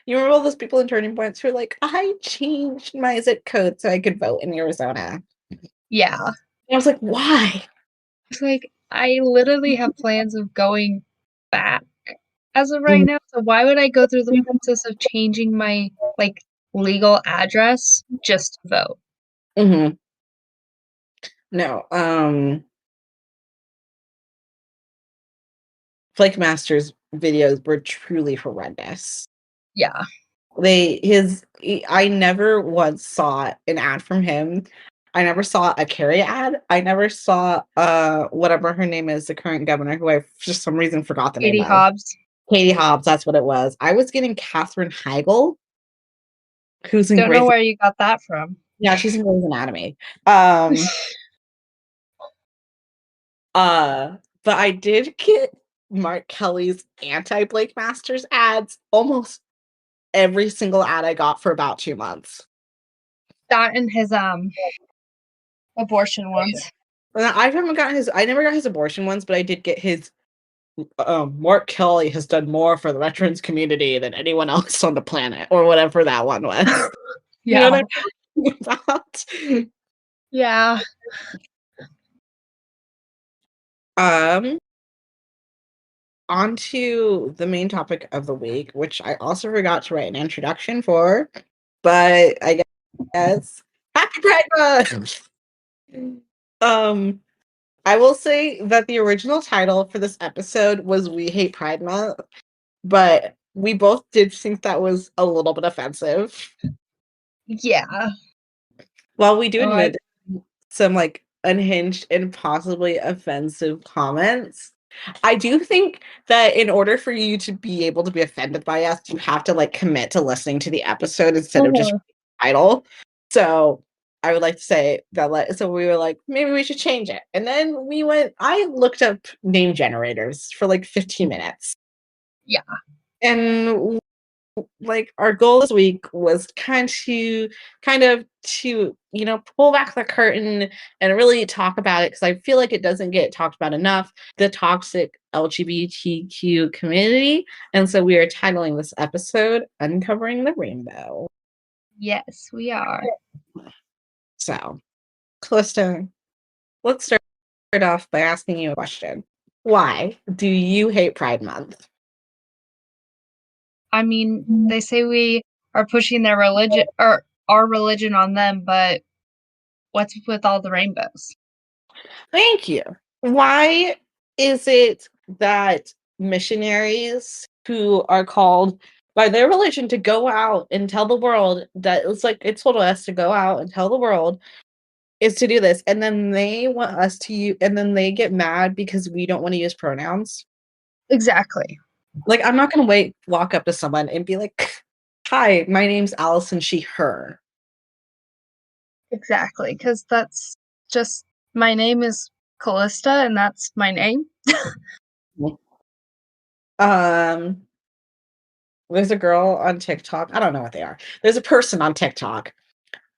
you remember all those people in Turning Points who are like, I changed my zip code so I could vote in Arizona. yeah. And I was like, why? It's like, I literally have plans of going back as of right now, so why would I go through the process of changing my, like, legal address just to vote? Mm-hmm. No, Flake Master's videos were truly horrendous. Yeah. I never once saw an ad from him. I never saw a Carrie ad. I never saw whatever her name is, the current governor, who I for some reason forgot the name Katie of. Hobbs. Katie Hobbs, that's what it was. I was getting Katherine Heigl, who's in Don't know Grey's. where you got that from. Yeah, she's in Grey's Anatomy. But I did get Mark Kelly's anti-Blake Masters ads almost every single ad I got for about 2 months. That and his abortion ones. I never got his abortion ones, but I did get his Mark Kelly has done more for the veterans community than anyone else on the planet, or whatever that one was. You know Yeah. what I'm talking about? Yeah. On to the main topic of the week, which I also forgot to write an introduction for, but I guess Happy Pride Month! I will say that the original title for this episode was We Hate Pride Month, but we both did think that was a little bit offensive. Yeah. While we do Oh, admit some like unhinged and possibly offensive comments, I do think that in order for you to be able to be offended by us, you have to like commit to listening to the episode instead of just title. So I would like to say that so we were like, maybe we should change it. And then I looked up name generators for like 15 minutes. Yeah. And like our goal this week was kind of to pull back the curtain and really talk about it, because I feel like it doesn't get talked about enough, the toxic LGBTQ community. And so we are titling this episode Uncovering the Rainbow. Yes, we are. So Calista, let's start off by asking you a question. Why do you hate Pride Month? I mean, they say we are pushing their religion or our religion on them, but what's with all the rainbows? Thank you. Why is it that missionaries who are called by their religion to go out and tell the world that it's told us to go out and tell the world is to do this, and then they want us to use, and then they get mad because we don't want to use pronouns? Exactly. Like, I'm not going to walk up to someone and be like, hi, my name's Allison, she, her. Exactly. Because that's just my name is Calista, and that's my name. There's a girl on TikTok. I don't know what they are. There's a person on TikTok,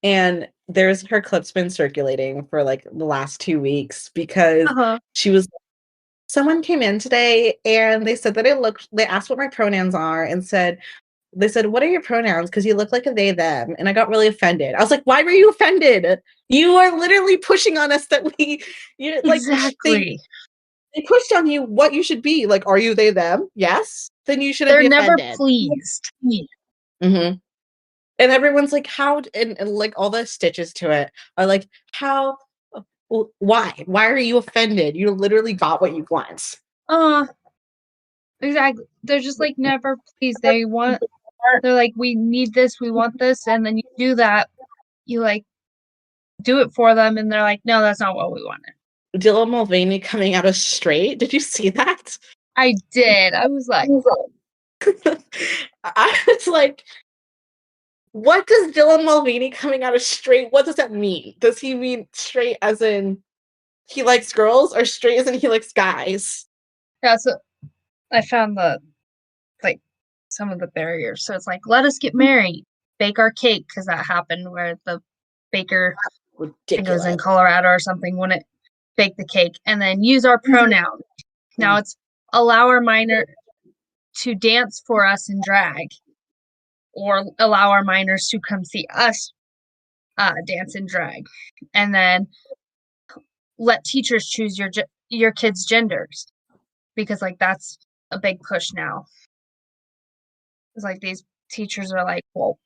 and there's her clip's been circulating for like the last 2 weeks because she was someone came in today and they said that they asked what my pronouns are and they said, what are your pronouns? Because you look like a they, them. And I got really offended. I was like, why were you offended? You are literally pushing on us that exactly. They pushed on you what you should be. Like, are you they, them? Yes. Then you shouldn't be offended. They're never pleased. Mm-hmm. And everyone's like, how, and like all the stitches to it are like, how, why are you offended? You literally got what you want. Exactly. They're just like, never, please. They're like, we need this, we want this, and then you do that. You like do it for them, and they're like, no, that's not what we wanted. Dylan Mulvaney coming out as straight. Did you see that? I did. I was like, I was like, what does Dylan Mulvaney coming out as straight? What does that mean? Does he mean straight as in he likes girls, or straight as in he likes guys? yeah. So I found like some of the barriers. So it's like, let us get married, bake our cake, because that happened where the baker, I think it was in Colorado or something, wouldn't bake the cake, and then use our pronoun. Now it's allow our minor to dance for us in drag, or allow our minors to come see us dance in drag, and then let teachers choose your kids' genders, because like that's a big push now. It's like these teachers are like, well,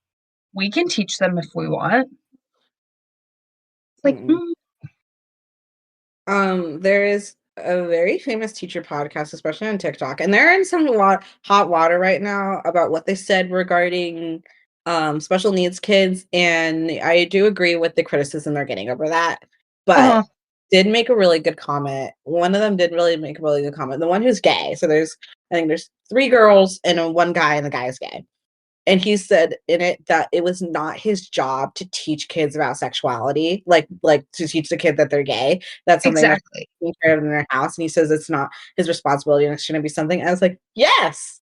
we can teach them if we want. It's like, there is a very famous teacher podcast, especially on TikTok, and they're in some hot water right now about what they said regarding special needs kids, and I do agree with the criticism they're getting over that, but did make a really good comment. One of them did really make a really good comment. The one who's gay. So I think there's 3 girls and one guy, and the guy is gay. And he said in it that it was not his job to teach kids about sexuality, like to teach the kid that they're gay. That's something exactly. that's taken care of in their house. And he says it's not his responsibility, and it shouldn't be something. I was like, yes,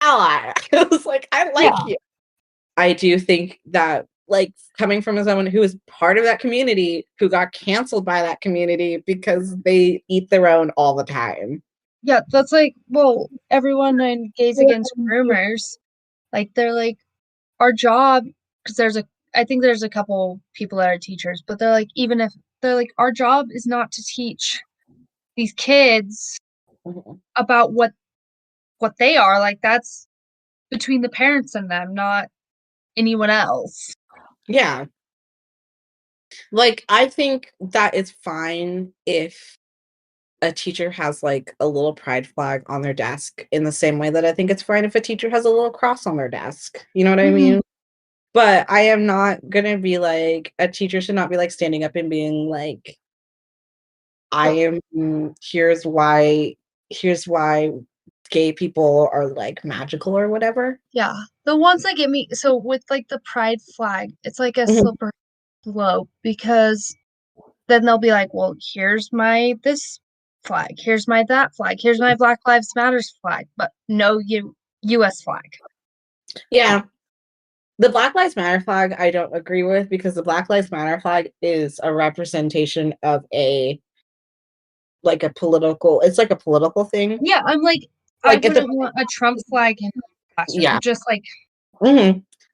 ally. I was like, I like you. I do think that, like, coming from someone who is part of that community, who got canceled by that community because they eat their own all the time. Yeah, that's like, well, everyone in Gays Against Groomers, like, they're like, our job, because I think there's a couple people that are teachers, but they're like, even if they're like, our job is not to teach these kids about what they are. Like, that's between the parents and them, not anyone else. Yeah. Like, I think that it's fine if a teacher has like a little pride flag on their desk, in the same way that I think it's fine if a teacher has a little cross on their desk. You know what I mean? But I am not gonna be like, a teacher should not be like standing up and being like, here's why gay people are like magical or whatever. Yeah. The ones that get me, so with like the pride flag, it's like a slippery slope, because then they'll be like, well, here's my this flag, here's my that flag, here's my Black Lives Matters flag, but no US flag. Yeah. The Black Lives Matter flag I don't agree with, because the Black Lives Matter flag is a representation of it's like a political thing. Yeah, I'm like I wouldn't want a Trump flag in the classroom. Just like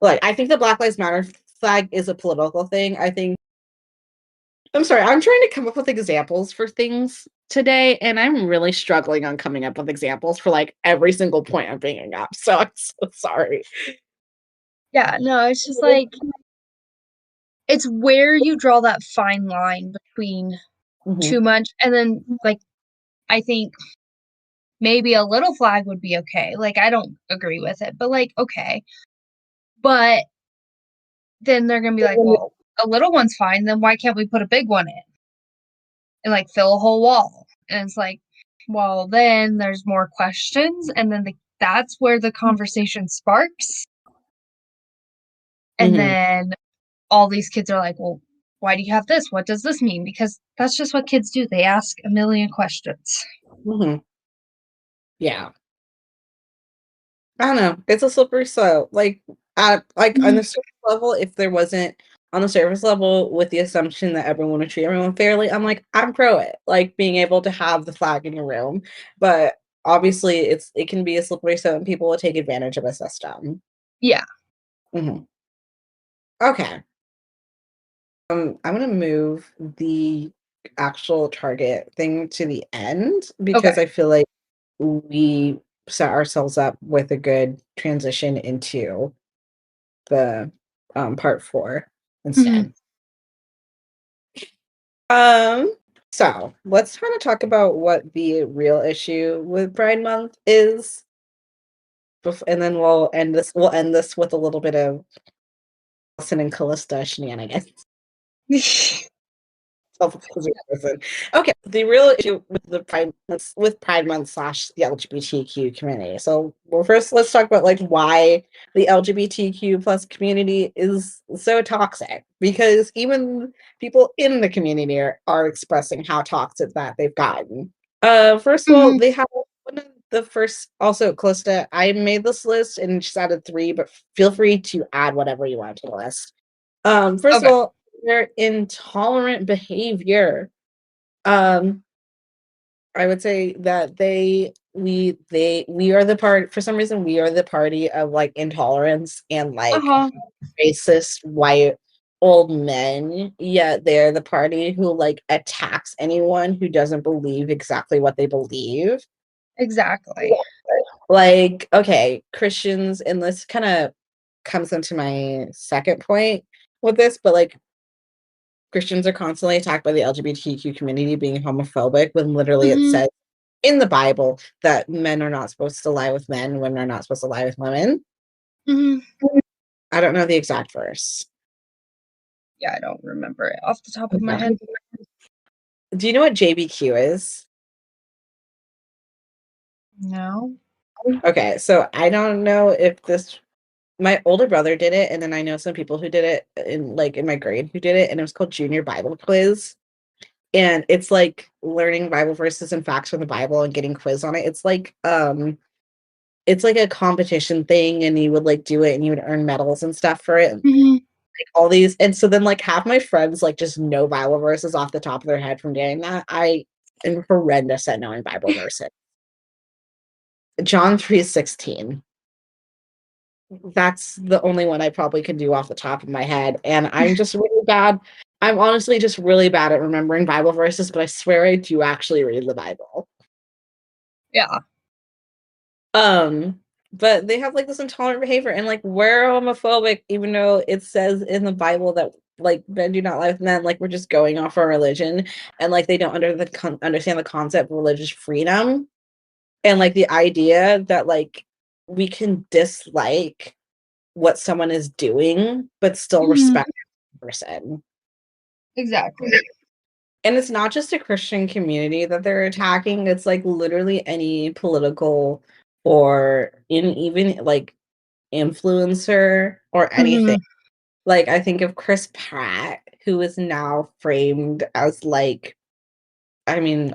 Like, I think the Black Lives Matter flag is a political thing. I'm sorry, I'm trying to come up with examples for things today, and I'm really struggling on coming up with examples for like every single point I'm bringing up. So I'm so sorry. Yeah, no, it's just like, it's where you draw that fine line between too much, and then like, I think maybe a little flag would be okay. Like, I don't agree with it, but like, okay. But then they're gonna be like, well, a little one's fine, then why can't we put a big one in and like fill a whole wall? And it's like, well, then there's more questions, and then that's where the conversation sparks. And then all these kids are like, well, why do you have this? What does this mean? Because that's just what kids do. They ask a million questions. Yeah. I don't know. It's a slippery slope. Like, on the surface level, if there wasn't on the surface level with the assumption that everyone would treat everyone fairly, I'm like, I'm pro it. Like, being able to have the flag in your room. But obviously it can be a slippery slope, and people will take advantage of a system. Yeah. Okay. I'm gonna move the actual target thing to the end, because I feel like we set ourselves up with a good transition into the part 4 instead. So let's kind of talk about what the real issue with Pride Month is. and then we'll end this. We'll end this with a little bit of Allison and Calista shenanigans. Okay, the real issue with the Pride Month slash the LGBTQ community. So, well, first let's talk about like why the LGBTQ plus community is so toxic. Because even people in the community are expressing how toxic that they've gotten. First of all, they have one of the first. Also, Calista, I made this list and just added 3, but feel free to add whatever you want to the list. First of all, their intolerant behavior. I would say that we are the part, for some reason we are the party of like intolerance and like racist white old men, yet they're the party who like attacks anyone who doesn't believe exactly what they believe. Exactly. Like, okay, Christians, and this kind of comes into my second point with this, but like Christians are constantly attacked by the LGBTQ community being homophobic when literally it says in the Bible that men are not supposed to lie with men, women are not supposed to lie with women. I don't know the exact verse. Yeah, I don't remember it off the top of my head. Do you know what JBQ is? No. Okay, so I don't know if this, my older brother did it, and then I know some people who did it in my grade who did it, and it was called Junior Bible Quiz. And it's like learning Bible verses and facts from the Bible and getting quiz on it. It's like a competition thing, and you would like do it and you would earn medals and stuff for it. Like all these, and so then like half my friends like just know Bible verses off the top of their head from doing that. I am horrendous at knowing Bible verses. John 3:16. That's the only one I probably can do off the top of my head. And I'm just really bad. I'm honestly just really bad at remembering Bible verses, but I swear I do actually read the Bible. Yeah. But they have like this intolerant behavior, and like we're homophobic, even though it says in the Bible that like men do not lie with men. Like we're just going off our religion, and like they don't understand the concept of religious freedom, and like the idea that like we can dislike what someone is doing but still respect the person. Exactly. And it's not just a Christian community that they're attacking, it's like literally any political or even like influencer or anything. Like I think of Chris Pratt, who is now framed as like, I mean,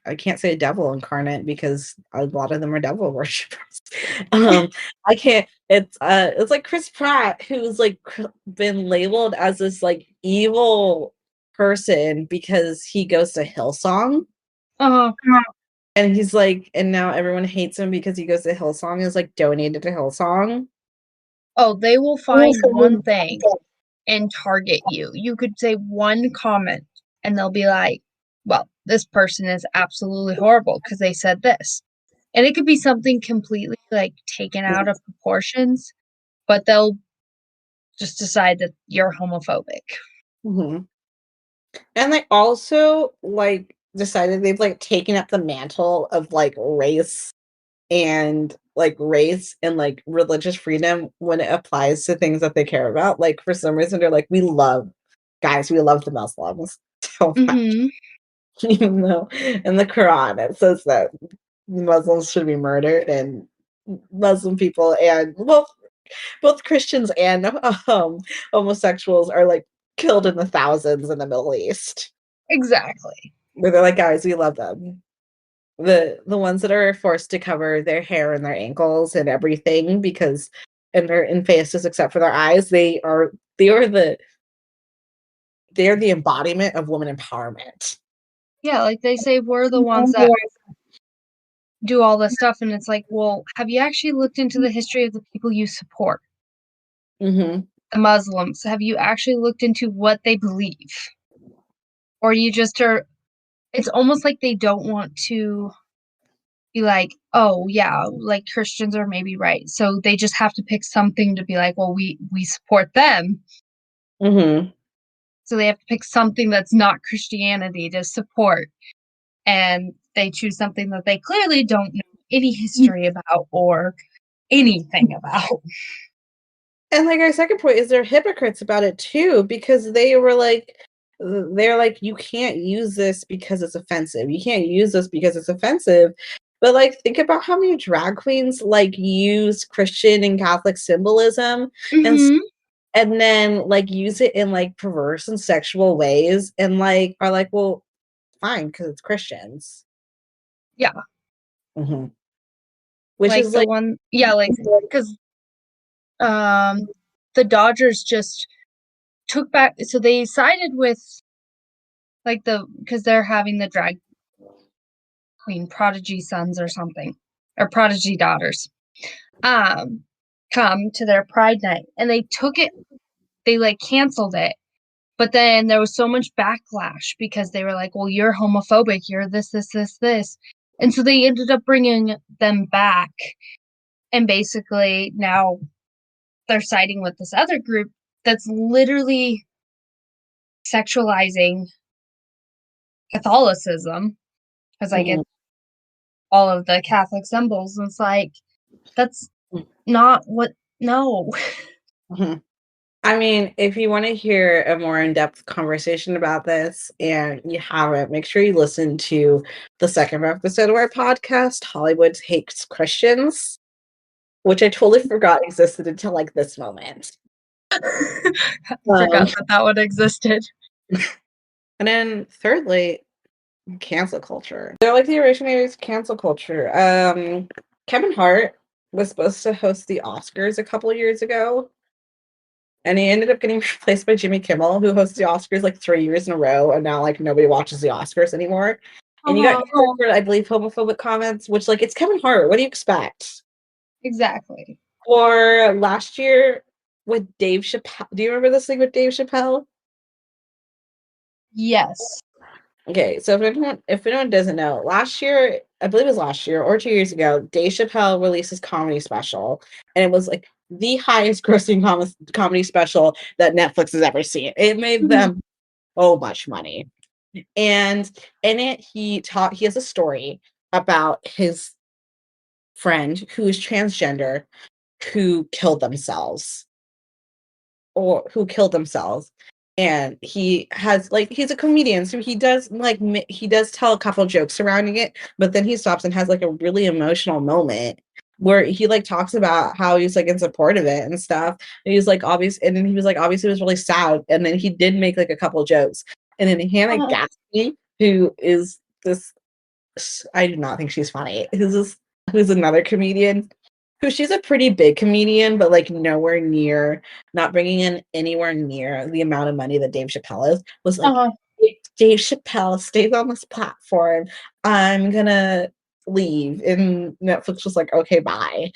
I can't say devil incarnate because a lot of them are devil worshippers. I can't. It's like Chris Pratt, who's like been labeled as this like evil person because he goes to Hillsong. And he's like, and now everyone hates him because he goes to Hillsong, is like donated to Hillsong. Oh, they will find one thing and target you. You could say one comment and they'll be like, well, this person is absolutely horrible because they said this. And it could be something completely like taken out of proportions, but they'll just decide that you're homophobic. And they also like decided they've like taken up the mantle of like race and like religious freedom when it applies to things that they care about. Like for some reason they're like, we love the Muslims so much. Even though in the Quran it says that Muslims should be murdered, and Muslim people and both Christians and homosexuals are like killed in the thousands in the Middle East. Exactly. Where they're like, guys, we love them. The ones that are forced to cover their hair and their ankles and everything because and their faces except for their eyes, they are the embodiment of woman empowerment. Yeah, like they say we're the ones that do all this stuff, and it's like, well, have you actually looked into the history of the people you support? The Muslims. Have you actually looked into what they believe? Or you just are, it's almost like they don't want to be like, oh yeah, like Christians are maybe right. So they just have to pick something to be like, well, we support them. So they have to pick something that's not Christianity to support. And they choose something that they clearly don't know any history about or anything about. And like our second point is they're hypocrites about it too, because they're like, you can't use this because it's offensive. You can't use this because it's offensive. But like, think about how many drag queens like use Christian and Catholic symbolism and Mm-hmm. and then like use it in like perverse and sexual ways, and like are like, well, fine, because it's Christians. Yeah. Mm-hmm. Which Like is the like, one, yeah, like, because the Dodgers just took back, so they sided with like because they're having the drag queen prodigy sons or something, or prodigy daughters, come to their pride night, and they like canceled it. But then there was so much backlash because they were like, well, you're homophobic, you're this, and so they ended up bringing them back, and basically now they're siding with this other group that's literally sexualizing Catholicism, because like mm-hmm. it's all of the Catholic symbols, and it's like, that's not what, no. Mm-hmm. I mean, if you want to hear a more in-depth conversation about this and you haven't, make sure you listen to the second episode of our podcast, Hollywood Hates Christians, which I totally forgot existed until like this moment. Forgot that one existed. And then thirdly, cancel culture. They're like the originators of cancel culture. Kevin Hart was supposed to host the Oscars a couple of years ago, and he ended up getting replaced by Jimmy Kimmel, who hosts the Oscars like 3 years in a row, and now like nobody watches the Oscars anymore. And you got canceled for, I believe, homophobic comments, which like, it's Kevin Hart. What do you expect? Exactly. Or last year with Dave Chappelle. Do you remember this thing with Dave Chappelle? Yes. Okay, so if anyone doesn't know, last year, I believe it was last year or 2 years ago, Dave Chappelle released his comedy special, and it was like the highest grossing comedy special that Netflix has ever seen. It made them so much money. And in it, he has a story about his friend who is transgender who killed themselves and he has like, he's a comedian, so he does like he does tell a couple jokes surrounding it, but then he stops and has like a really emotional moment where he like talks about how he's like in support of it and stuff, and he's like obvious, and then he was like, obviously it was really sad, and then he did make like a couple jokes, and then Hannah Gatsby, who is this, I do not think she's funny, who's another comedian, who she's a pretty big comedian, but like nowhere near, not bringing in anywhere near the amount of money that Dave Chappelle is, was like, if Dave Chappelle stays on this platform, I'm gonna leave. And Netflix was like, okay, bye.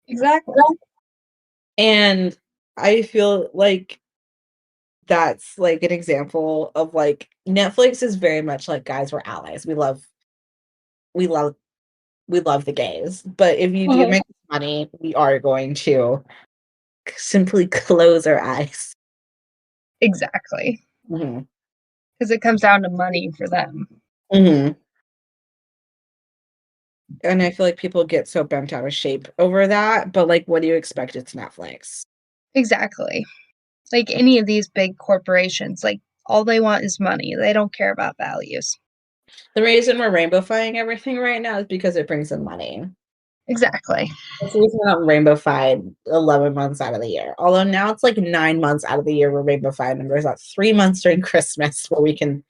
Exactly. And I feel like that's like an example of like, Netflix is very much like, guys, we're allies. We love we love the gays. But if you do make money, we are going to simply close our eyes. Exactly. Mm-hmm. Because it comes down to money for them. Mm-hmm. And I feel like people get so bent out of shape over that. But like, what do you expect? It's Netflix. Exactly. Like any of these big corporations, like all they want is money. They don't care about values. The reason we're rainbowfying everything right now is because it brings in money. Exactly. That's the reason we're not rainbowfied 11 months out of the year. Although now it's like 9 months out of the year we're rainbowfied, and there's about 3 months during Christmas where we can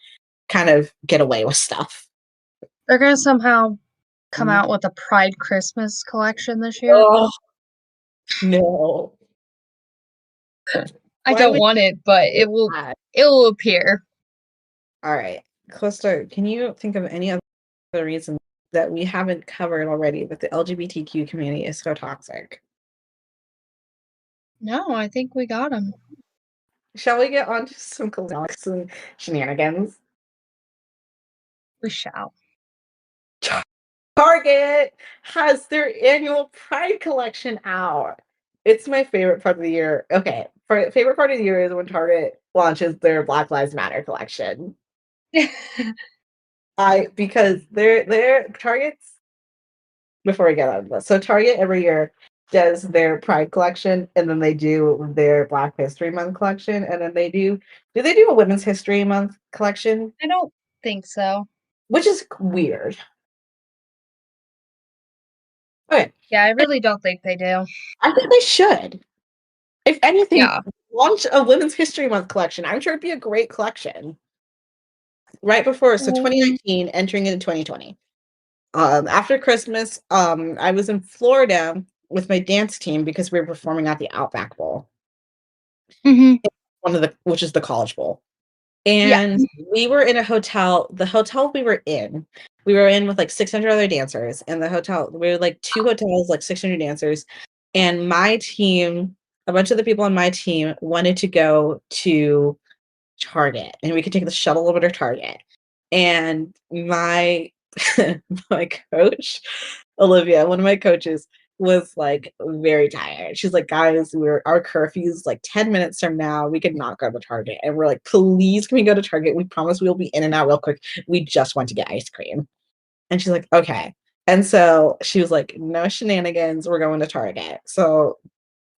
kind of get away with stuff. They're going to somehow come out with a Pride Christmas collection this year. Oh, no. I don't want it, but it will appear. All right. Calista, can you think of any other reason that we haven't covered already that the LGBTQ community is so toxic? No, I think we got them. Shall we get on to some Calista and shenanigans? We shall. Target has their annual Pride collection out. It's my favorite part of the year. Okay, favorite part of the year is when Target launches their Black Lives Matter collection. Because they're Target's before we get out of this. So Target every year does their Pride collection, and then they do their Black History Month collection, and then they do they do a Women's History Month collection? I don't think so. Which is weird. Okay. Yeah, I really don't think they do. I think they should. If anything, Yeah. launch a Women's History Month collection. I'm sure it'd be a great collection. Right before, so 2019, entering into 2020. After Christmas, I was in Florida with my dance team because we were performing at the Outback Bowl, which is the college bowl. And we were in a hotel. The hotel we were in with like 600 other dancers. And the hotel, we were like 2 hotels, like 600 dancers. And my team, a bunch of the people on my team wanted to go to Target, and we could take the shuttle over to Target. And my my coach, Olivia, one of my coaches, was like very tired. She's like, guys, our curfew's like 10 minutes from now. We could not go to Target. And we're like, please, can we go to Target? We promise we'll be in and out real quick. We just want to get ice cream. And she's like, okay. And so she was like, no shenanigans. We're going to Target. So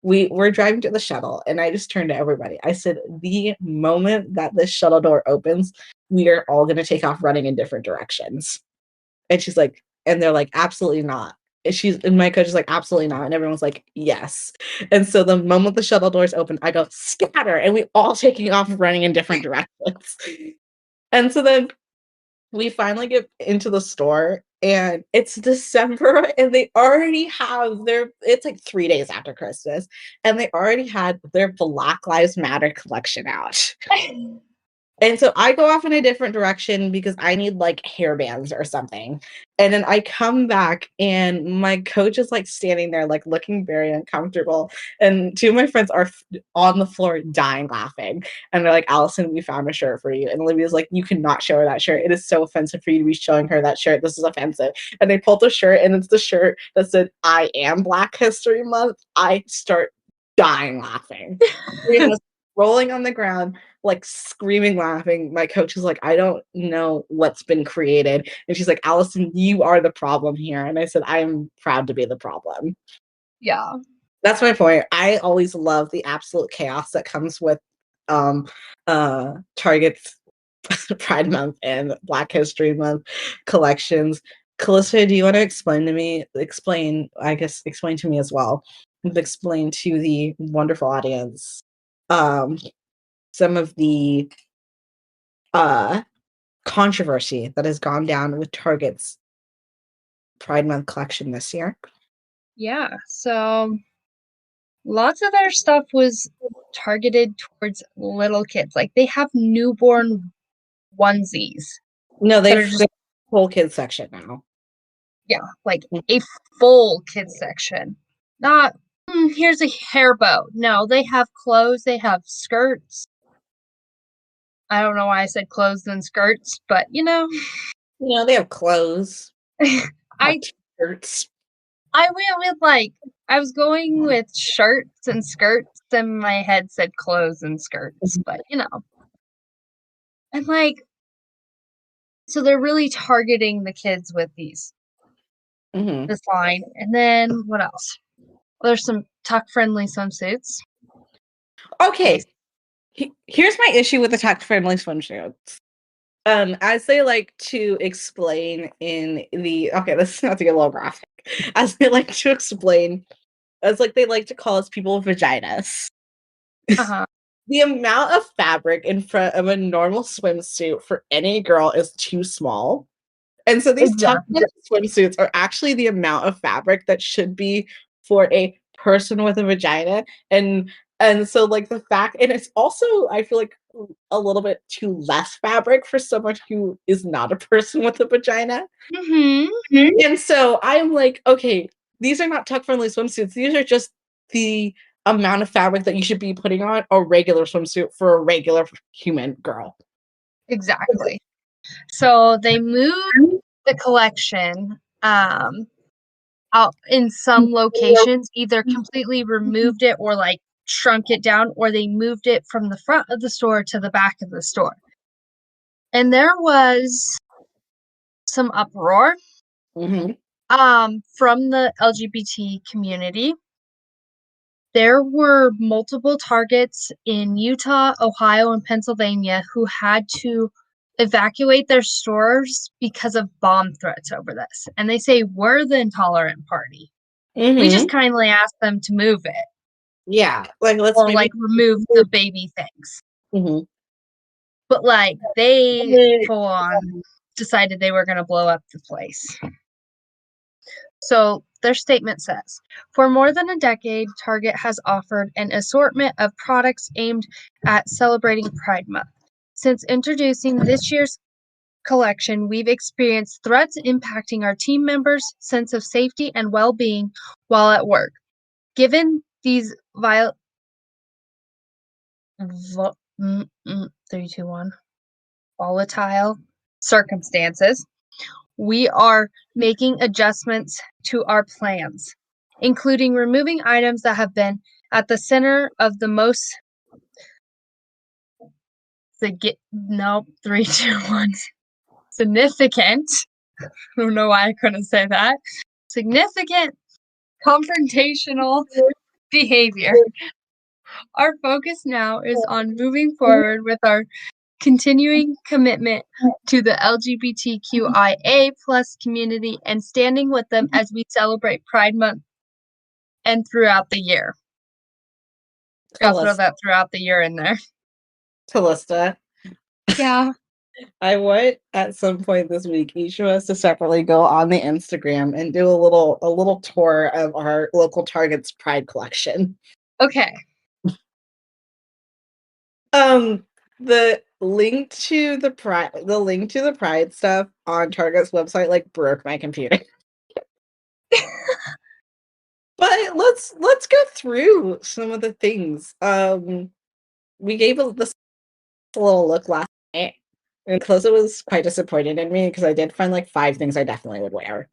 we're driving to the shuttle, and I just turned to everybody. I said, the moment that this shuttle door opens, we are all going to take off running in different directions. And she's like, and they're like, absolutely not. And my coach is like, absolutely not. And everyone's like, yes. And so the moment the shuttle doors open, I go, scatter. And we all taking off running in different directions. And so then we finally get into the store, and it's December, and they already have it's like 3 days after Christmas, and they already had their Black Lives Matter collection out. And so I go off in a different direction because I need like hairbands or something. And then I come back, and my coach is like standing there, like looking very uncomfortable. And 2 of my friends are on the floor dying laughing. And they're like, Allison, we found a shirt for you. And Olivia's like, you cannot show her that shirt. It is so offensive for you to be showing her that shirt. This is offensive. And they pulled the shirt, and it's the shirt that said, I am Black History Month. I start dying laughing. Rolling on the ground, like screaming, laughing. My coach is like, I don't know what's been created. And she's like, Allison, you are the problem here. And I said, I am proud to be the problem. Yeah. That's my point. I always love the absolute chaos that comes with Target's Pride Month and Black History Month collections. Calista, do you want to explain to me as well, explain to the wonderful audience some of the controversy that has gone down with Target's Pride Month collection this year? Yeah. So lots of their stuff was targeted towards little kids. Like they have newborn onesies. No, they've just whole kids section now. Yeah, like a full kids section. Not here's a hair bow. No, they have clothes, they have skirts. I don't know why I said clothes and skirts, but they have clothes. Shirts. I went with I was going with shirts and skirts, and my head said clothes and skirts, but I'm like, so they're really targeting the kids with this line. And then what else? There's some tuck-friendly swimsuits. Okay, here's my issue with the tuck-friendly swimsuits. As they like to explain in the this is not to get a little graphic. As they like to explain, as like they like to call us people with vaginas. The amount of fabric in front of a normal swimsuit for any girl is too small. And so these tuck-friendly swimsuits are actually the amount of fabric that should be for a person with a vagina. And so like the fact, and it's also, I feel like, a little bit too less fabric for someone who is not a person with a vagina. And so I'm like, okay, these are not tuck-friendly swimsuits. These are just the amount of fabric that you should be putting on a regular swimsuit for a regular human girl. Exactly. So they moved the collection out in some locations, either completely removed it or like shrunk it down, or they moved it from the front of the store to the back of the store. And there was some uproar. From the LGBT community. There were multiple targets in Utah, Ohio, and Pennsylvania who had to evacuate their stores because of bomb threats over this. And they say we're the intolerant party. We just kindly asked them to move it. Yeah, like let's or like remove the baby things. But like they full on decided they were going to blow up the place. So their statement says, for more than a decade, Target has offered an assortment of products aimed at celebrating Pride Month. Since introducing this year's collection, we've experienced threats impacting our team members' sense of safety and well-being while at work. Given these volatile circumstances, we are making adjustments to our plans, including removing items that have been at the center of the most significant. I don't know why I couldn't say that. Significant confrontational behavior. Our focus now is on moving forward with our continuing commitment to the LGBTQIA plus community and standing with them as we celebrate Pride Month and throughout the year. I'll throw that throughout the year in there. Calista. Yeah. I want at some point this week each of us to separately go on the Instagram and do a little tour of our local Target's Pride collection. Okay. The link to the Pride stuff on Target's website like broke my computer. But let's go through some of the things. We gave this a little look last night, and Calista was quite disappointed in me because I did find like 5 things I definitely would wear.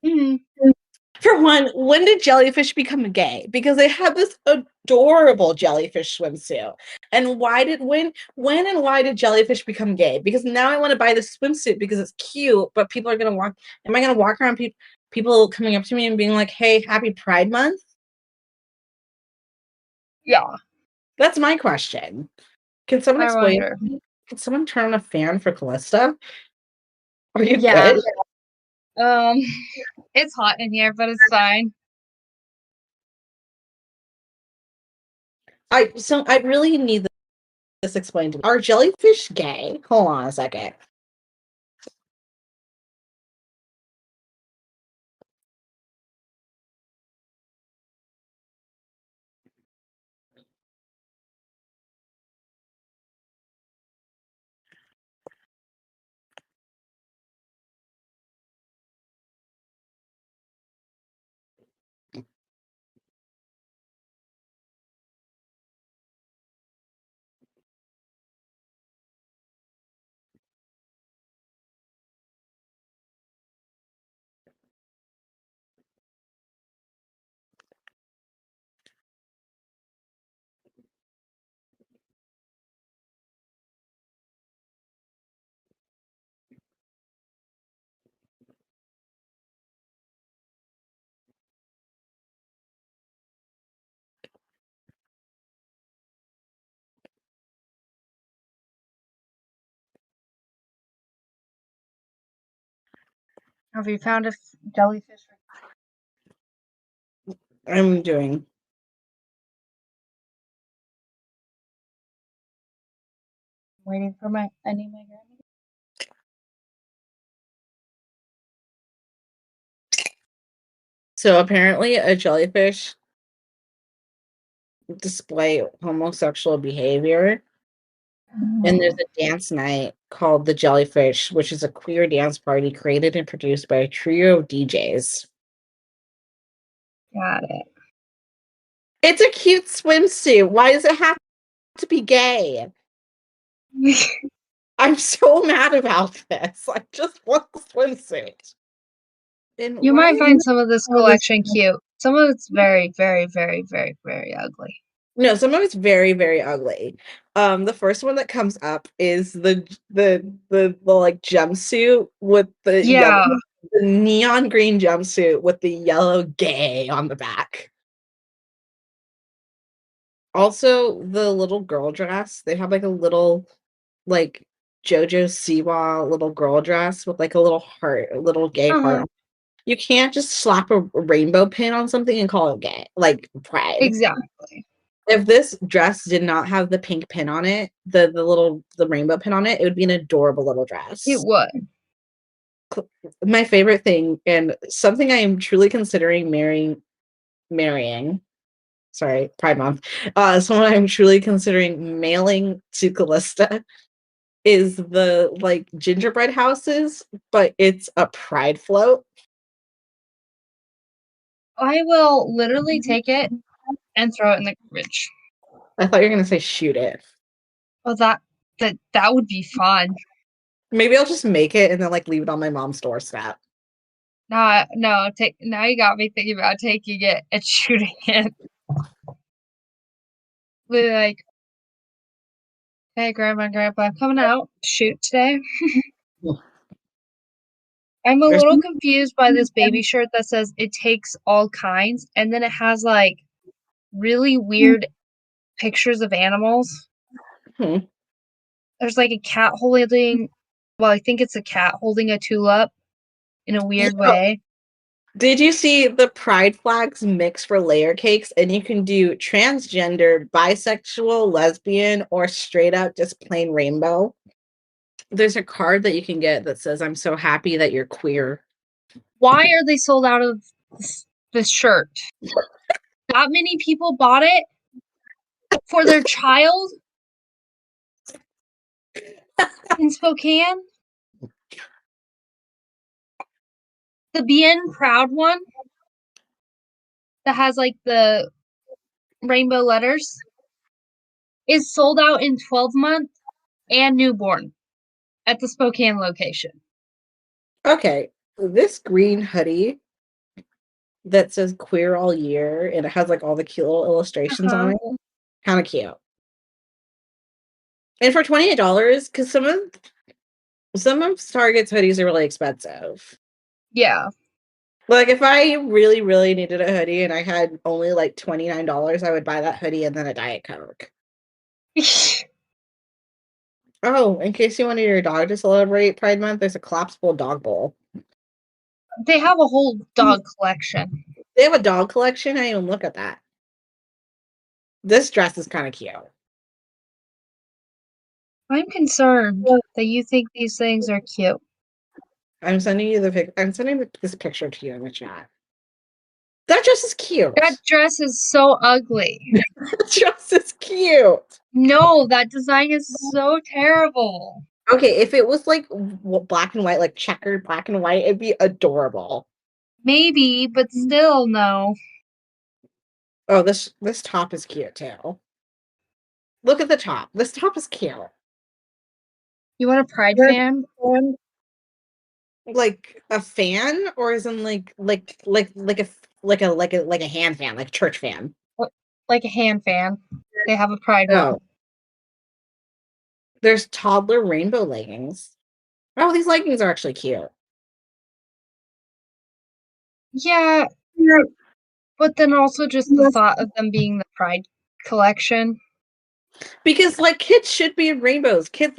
For one, when did jellyfish become gay? Because they had this adorable jellyfish swimsuit. And when and why did jellyfish become gay? Because now I want to buy this swimsuit because it's cute, but people are going to am I going to walk around people coming up to me and being like, hey, happy Pride Month? Yeah. That's my question. Can someone explain? Can someone turn on a fan for Calista? Are you good? It's hot in here, but it's fine. I really need this explained to me. Are jellyfish gay? Hold on a second. Have you found a jellyfish? I'm doing. Waiting for my grandmother. So apparently a jellyfish display homosexual behavior. And there's a dance night called The Jellyfish, which is a queer dance party created and produced by a trio of DJs. Got it. It's a cute swimsuit. Why does it have to be gay? I'm so mad about this. I just want the swimsuit. And you might find some of this collection cute. Some of it's very, very, very, very, very ugly. No, some of it's very, very ugly. The first one that comes up is the like jumpsuit with the yellow the neon green jumpsuit with the yellow gay on the back. Also, the little girl dress. They have like a little like JoJo Siwa little girl dress with like a little heart, a little gay Uh-huh. heart. You can't just slap a rainbow pin on something and call it gay, like pride. Exactly. If this dress did not have the pink pin on it, the rainbow pin on it, it would be an adorable little It dress. would. My favorite thing and something I am truly considering marrying. Sorry, Pride Month. Someone I'm truly considering mailing to Calista is the like gingerbread houses, but it's a pride float. I will literally take it and throw it in the garbage. I thought you were gonna say shoot it. Oh, that would be fun. Maybe I'll just make it and then like leave it on my mom's doorstep. No, now you got me thinking about taking it and shooting it. Be like, hey, Grandma and Grandpa, I'm coming out to shoot today. I'm a There's little confused by this baby shirt that says it takes all kinds, and then it has like really weird pictures of animals. Hmm. There's like a cat holding, well, I think it's a cat holding a tulip in a weird Yeah. way. Did you see the pride flags mix for layer cakes? And you can do transgender, bisexual, lesbian, or straight up just plain rainbow. There's a card that you can get that says, I'm so happy that you're queer. Why are they sold out of this shirt? That many people bought it for their child in Spokane? The Bien Proud one that has like the rainbow letters is sold out in 12-month and newborn at the Spokane location. Okay, this green hoodie that says queer all year and it has like all the cute little illustrations on Uh-huh. it. Kind of cute. And for $28, because some of Target's hoodies are really expensive. Yeah. Like if I really, really needed a hoodie and I had only like $29, I would buy that hoodie and then a Diet Coke. Oh, in case you wanted your dog to celebrate Pride Month, there's a collapsible dog bowl. They have a whole dog collection. They have a dog collection. I didn't even look at that. This dress is kind of cute. I'm concerned that you think these things are cute. I'm sending you the pic. I'm sending this picture to you in the chat. That dress is cute. That dress is so ugly. That dress is cute. No, that design is so terrible. Okay, if it was like black and white, like checkered black and white, it'd be adorable. Maybe, but still, no. Oh, this top is cute too. Look at the top. This top is cute. You want a Pride fan? Like a fan, or is in like a hand fan, like a church fan. Like a hand fan. They have a Pride one. No. There's toddler rainbow leggings. Oh, these leggings are actually cute. Yeah, but then also just the thought of them being the Pride collection. Because like kids should be in rainbows. Kids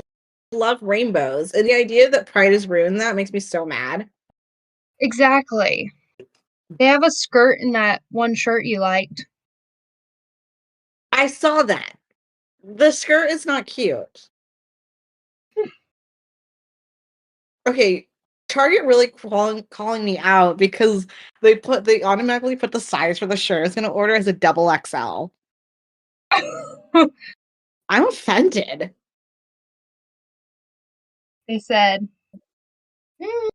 love rainbows. And the idea that Pride has ruined that makes me so mad. Exactly. They have a skirt in that one shirt you liked. I saw that. The skirt is not cute. Okay, Target really calling me out because they automatically put the size for the shirt. It's gonna order as a double XL. I'm offended. They said, "Mm,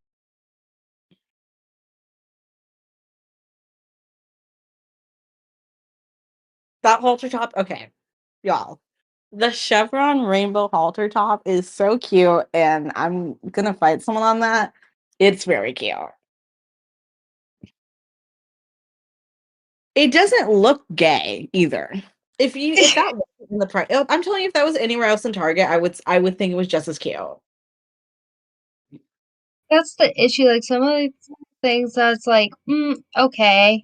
That halter top, okay, y'all. The chevron rainbow halter top is so cute, and I'm gonna fight someone on that. It's very cute. It doesn't look gay either. If that wasn't in the price, I'm telling you, if that was anywhere else in Target, I would think it was just as cute. That's the issue. Like some of the things that's like, okay.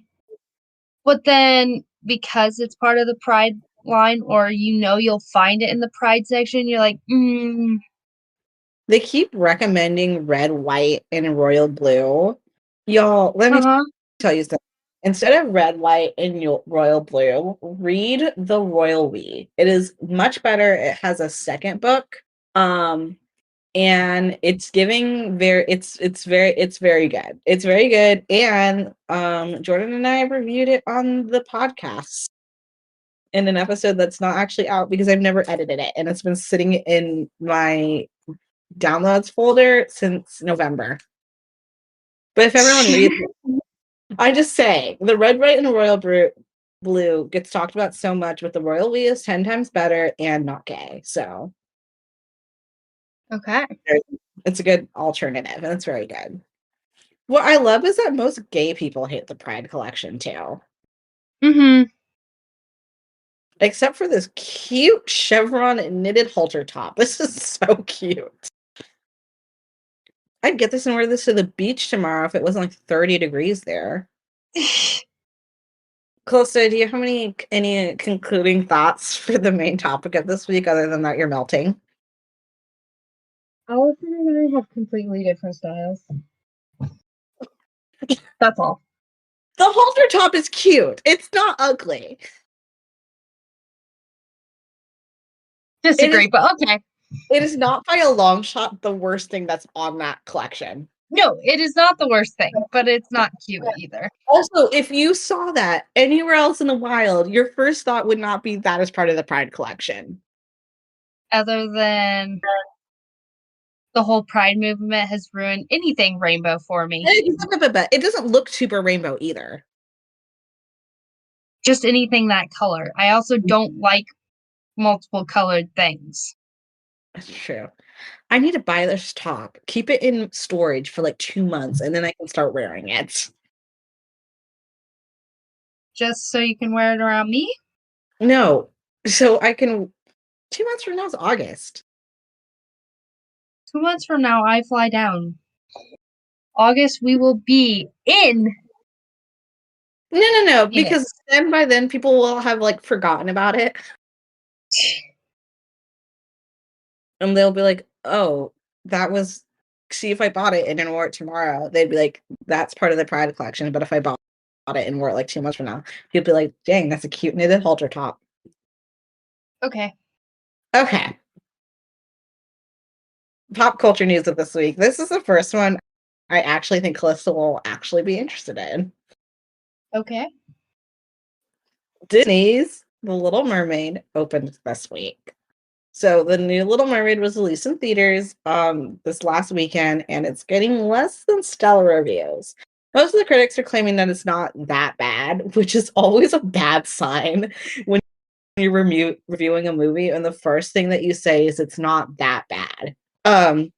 But then because it's part of the Pride line, or you'll find it in the Pride section, you're like, They keep recommending red, white, and royal blue. Y'all, let me tell you something. Instead of red, white, and royal blue, read the Royal We. It is much better. It has a second book. And it's giving it's very good. It's very good. And Jordan and I reviewed it on the podcast in an episode that's not actually out because I've never edited it, and it's been sitting in my downloads folder since November. But if everyone reads it, I just say the red, white, and the royal blue gets talked about so much, but the Royal We is 10 times better and not gay. So okay. it's a good alternative, and it's very good. What I love is that most gay people hate the Pride collection too. Except for this cute chevron knitted halter top. This is so cute. I'd get this and wear this to the beach tomorrow if it wasn't like 30 degrees there. Calista, do you have any concluding thoughts for the main topic of this week other than that you're melting? Allison and I have completely different styles. That's all. The halter top is cute. It's not ugly. Disagree, but okay. It is not by a long shot the worst thing that's on that collection. No, it is not the worst thing, but it's not cute either. Also, if you saw that anywhere else in the wild, your first thought would not be that as part of the Pride collection. Other than the whole Pride movement has ruined anything rainbow for me. It doesn't look super rainbow either. Just anything that color. I also don't like multiple colored things. That's true. I need to buy this top, keep it in storage for like 2 months, and then I can start wearing it. Just so you can wear it around me? No. So I can 2 months from now is August. 2 months from now, I fly down. August, we will be in. No, because then by then people will have like forgotten about it. And they'll be like, oh, see if I bought it and then wore it tomorrow. They'd be like, that's part of the Pride collection. But if I bought it and wore it like 2 months from now, people be like, dang, that's a cute knitted halter top. Okay. Pop culture news of this week. This is the first one I actually think Calista will actually be interested in. Okay. Disney's The Little Mermaid opened this week. So the new Little Mermaid was released in theaters this last weekend, and it's getting less than stellar reviews. Most of the critics are claiming that it's not that bad, which is always a bad sign when you're reviewing a movie and the first thing that you say is it's not that bad. While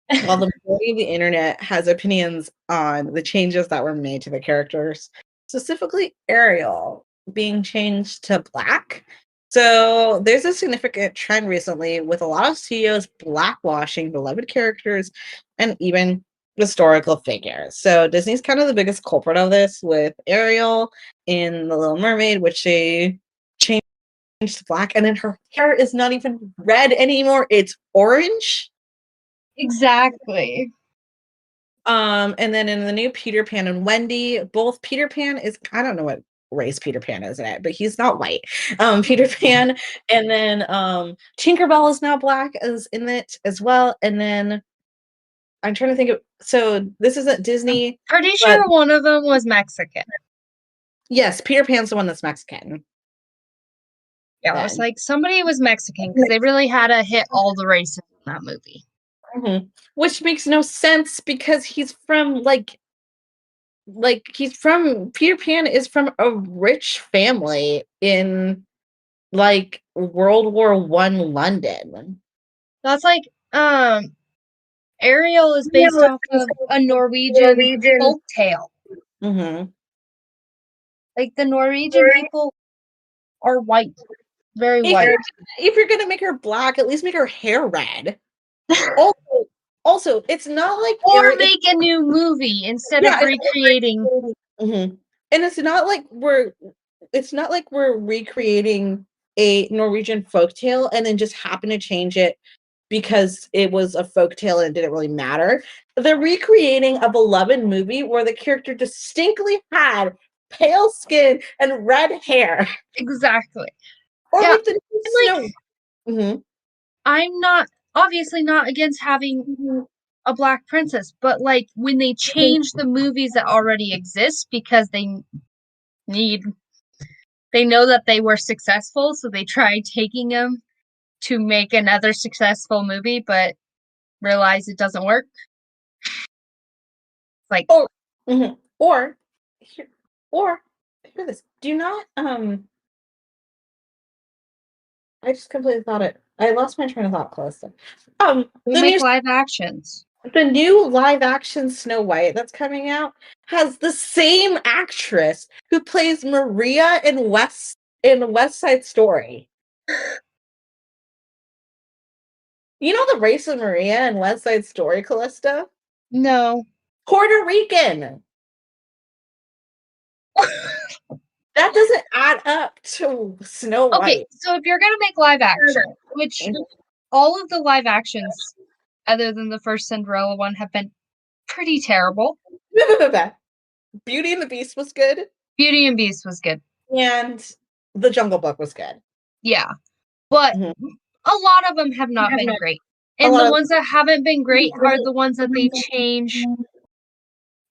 the majority of the internet has opinions on the changes that were made to the characters, specifically Ariel being changed to black. So there's a significant trend recently with a lot of studios blackwashing beloved characters and even historical figures. So Disney's kind of the biggest culprit of this with Ariel in The Little Mermaid, which they changed to black, and then her hair is not even red anymore, it's orange. Exactly. And then in the new Peter Pan and Wendy, both Peter Pan is, I don't know what race Peter Pan is in it, but he's not white. Peter Pan, and then Tinkerbell is now black as in it as well. And then I'm trying to think of, so this isn't Disney. I'm pretty sure one of them was Mexican. Yes, Peter Pan's the one that's Mexican. Yeah, I was like, somebody was Mexican because they really had to hit all the races in that movie. Mm-hmm. Which makes no sense because he's from Peter Pan is from a rich family in like World War I London. That's like Ariel is based off of a Norwegian folk tale. Mm-hmm. Like the Norwegian people are white, very white. If you're gonna make her black, at least make her hair red. Also, Also, it's not like Or make a new movie instead of recreating. And it's not like we're recreating a Norwegian folktale and then just happen to change it because it was a folktale and it didn't really matter. They're recreating a beloved movie where the character distinctly had pale skin and red hair. Exactly. Or Yeah. like the Snow. Like, I'm obviously not against having a black princess, but like when they change the movies that already exist because they know that they were successful, so they tried taking them to make another successful movie, but realize it doesn't work. Like, or hear this. Do not I just completely thought it. I lost my train of thought, Calista. we make live actions. The new live action Snow White that's coming out has the same actress who plays Maria in West Side Story. You know the race of Maria in West Side Story, Calista? No. Puerto Rican. That doesn't add up to Snow White. Okay, so if you're gonna make live action, which all of the live actions, other than the first Cinderella one, have been pretty terrible. Beauty and the Beast was good. Beauty and Beast was good. And The Jungle Book was good. Yeah. But a lot of them have not been great. And the ones that haven't been great are the ones that they change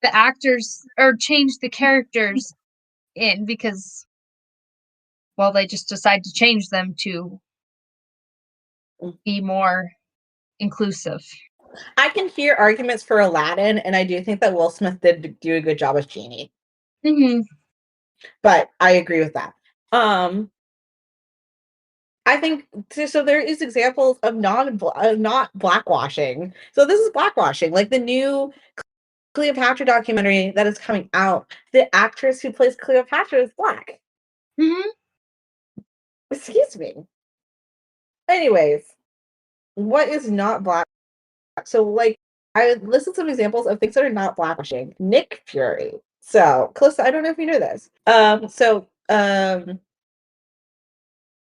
the actors or change the characters in because, well, they just decide to change them to be more inclusive. I can hear arguments for Aladdin, and I do think that Will Smith did do a good job as Genie. But I agree with that. I think so. There is examples of not blackwashing. So this is blackwashing, like the new Cleopatra documentary that is coming out. The actress who plays Cleopatra is black. Excuse me. Anyways, what is not black? So, like, I listed some examples of things that are not blackwashing. Nick Fury. So, Calista, I don't know if you know this.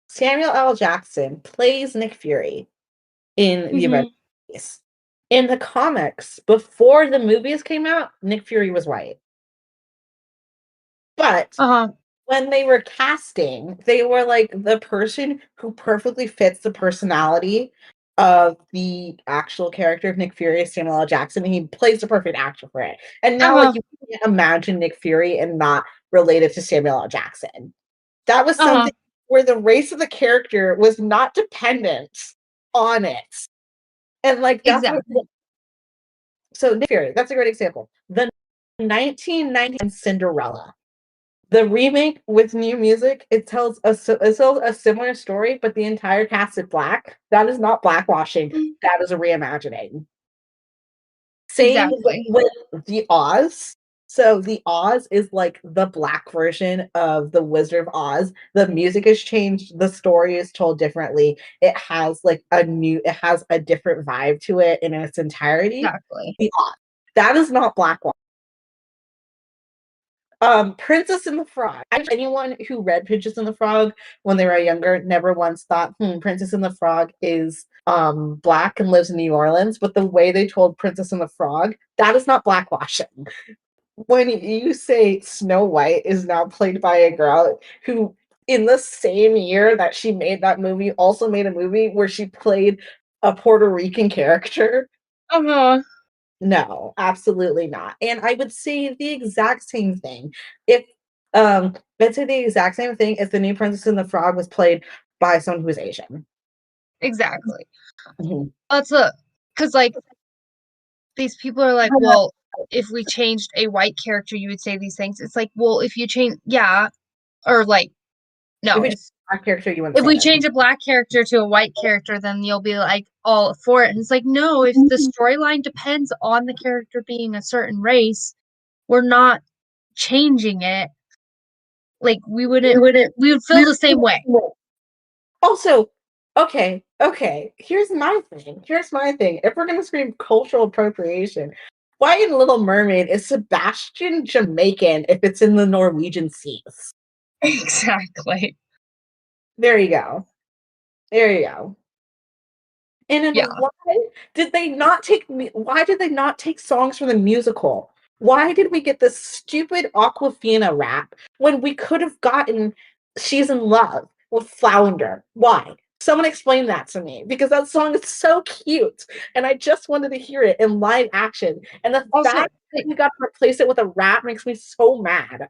Samuel L. Jackson plays Nick Fury in the Avengers. In the comics, before the movies came out, Nick Fury was white. But when they were casting, they were like the person who perfectly fits the personality of the actual character of Nick Fury, Samuel L. Jackson, and he plays the perfect actor for it. And now, like, you can't imagine Nick Fury and not related to Samuel L. Jackson. That was something where the race of the character was not dependent on it. And like that's so Nick Fury, that's a great example. The 1990 Cinderella. The remake with new music, it tells a similar story, but the entire cast is black. That is not blackwashing. That is a reimagining. Same with the Oz. So the Oz is like the black version of the Wizard of Oz. The music has changed. The story is told differently. It has it has a different vibe to it in its entirety. The Oz. That is not blackwashing. Princess and the Frog. Anyone who read Princess and the Frog when they were younger never once thought, Princess and the Frog is black and lives in New Orleans. But the way they told Princess and the Frog, that is not blackwashing. When you say Snow White is now played by a girl who, in the same year that she made that movie, also made a movie where she played a Puerto Rican character. No, absolutely not. And I would say the exact same thing. If I'd say the exact same thing if the new Princess and the Frog was played by someone who was Asian. Exactly. That's because like these people are like, well, if we changed a white character, you would say these things. It's like, well, if you change, or like, no. If we change a black character to a white character, then you'll be like all for it. And it's like, no, if the storyline depends on the character being a certain race, we're not changing it. Like we would feel the same way. Also, okay, Okay, here's my thing. If we're gonna scream cultural appropriation, why in Little Mermaid is Sebastian Jamaican if it's in the Norwegian seas? Exactly. There you go. There you go. And then Yeah. why did they not take songs from the musical? Why did we get this stupid Aquafina rap when we could have gotten She's in Love with Flounder? Why? Someone explain that to me because that song is so cute and I just wanted to hear it in live action. And the Also, fact that you got to replace it with a rap makes me so mad.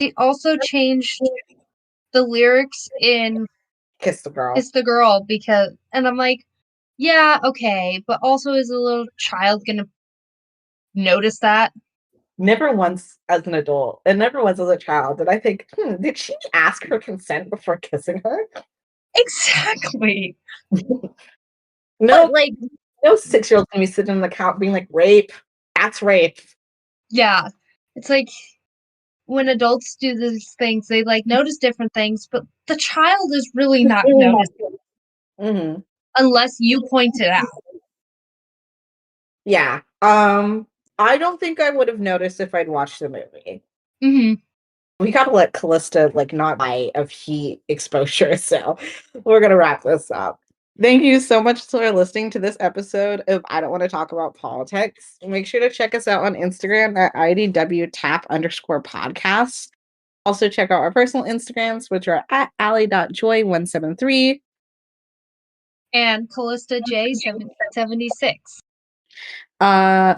they also changed the lyrics in Kiss the girl. Kiss the Girl and I'm like, yeah, okay, but also is a little child gonna notice that? Never once as an adult and never once as a child did I think, did she ask her consent before kissing her? Exactly. No, But like, no 6-year-old's gonna be sitting on the couch being like, rape. That's rape. yeah, it's like when adults do these things, they like notice different things, but the child is really not noticing Mm-hmm. unless you point it out. Yeah. I don't think I would have noticed if I'd watched the movie. Mm-hmm. We gotta let Calista like not die of heat exposure, so we're gonna wrap this up. Thank you so much for listening to this episode of I Don't Want to Talk About Politics. Make sure to check us out on Instagram at IDW_podcast. Also check out our personal Instagrams, which are at ally.joy173. And Calista J 776.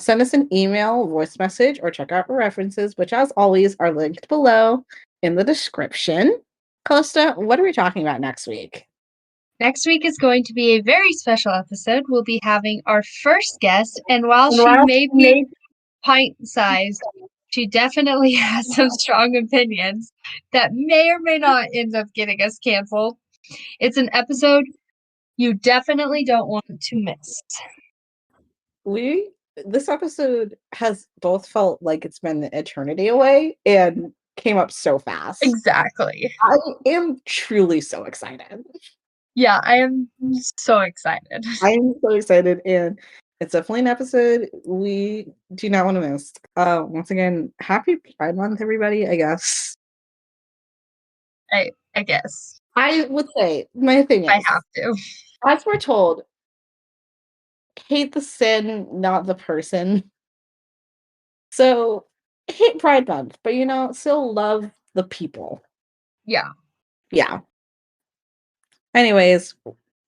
Send us an email, voice message, or check out our references, which as always are linked below in the description. Calista, what are we talking about next week? Next week is going to be a very special episode. We'll be having our first guest, and while she may be pint-sized, she definitely has some strong opinions that may or may not end up getting us canceled. It's an episode you definitely don't want to miss. This episode has both felt like it's been an eternity away and came up so fast. Exactly. I am truly so excited. Yeah, I am so excited. I am so excited, and it's definitely an episode we do not want to miss. Once again, happy Pride Month, everybody, I guess. I guess. I would say my thing I is, have to. as we're told, hate the sin, not the person. So hate Pride Month, but still love the people. Yeah. Yeah. Anyways,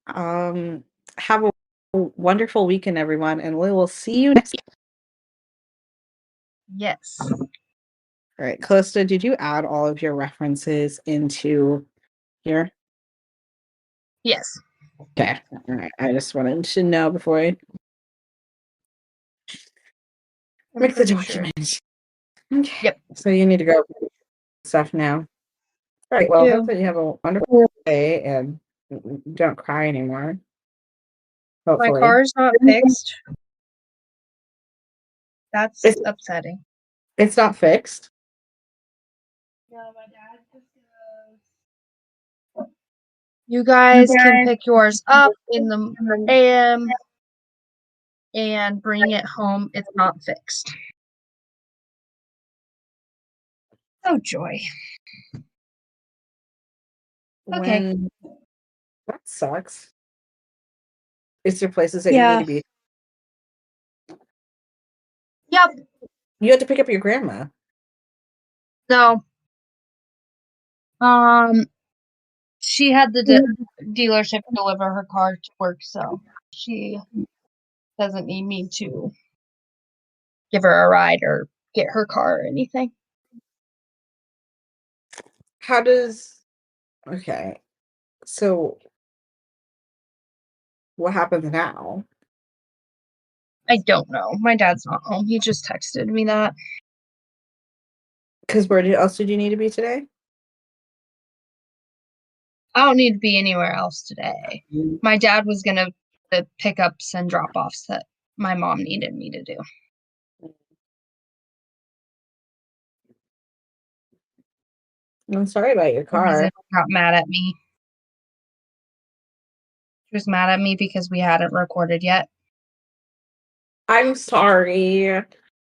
have a wonderful weekend, everyone, and we will see you next week. Yes. All right, Calista, did you add all of your references into here? Yes. Okay. All right. I just wanted to know before I make the document. Sure. Okay. Yep. So you need to go stuff now. All right. Well, hope that you have a wonderful day and don't cry anymore. Hopefully. My car's not fixed. That's upsetting. It's not fixed. No, my dad just goes, you guys can pick yours up in the AM and bring it home. It's not fixed. Oh, joy. Okay. That sucks. Is there places that you need to be? Yep. You had to pick up your grandma. No. She had the dealership deliver her car to work, so she doesn't need me to give her a ride or get her car or anything. Okay. So what happens now? I don't know. My dad's not home. He just texted me that. Because where else did you need to be today? I don't need to be anywhere else today. My dad was going to the pickups and drop-offs that my mom needed me to do. I'm sorry about your car. He got mad at me. was mad at me because we hadn't recorded yet. I'm sorry.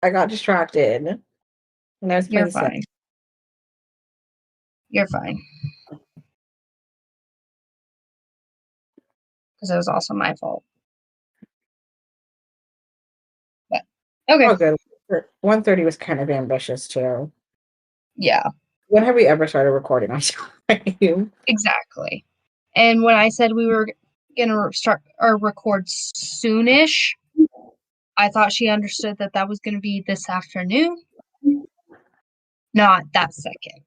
I got distracted. And I was You're playing fine. You're fine. Because it was also my fault. But okay. Oh, good. 1:30 was kind of ambitious too. Yeah. When have we ever started recording on time? Exactly. And when I said we were gonna start or record soonish, I thought she understood that that was gonna be this afternoon, not that second.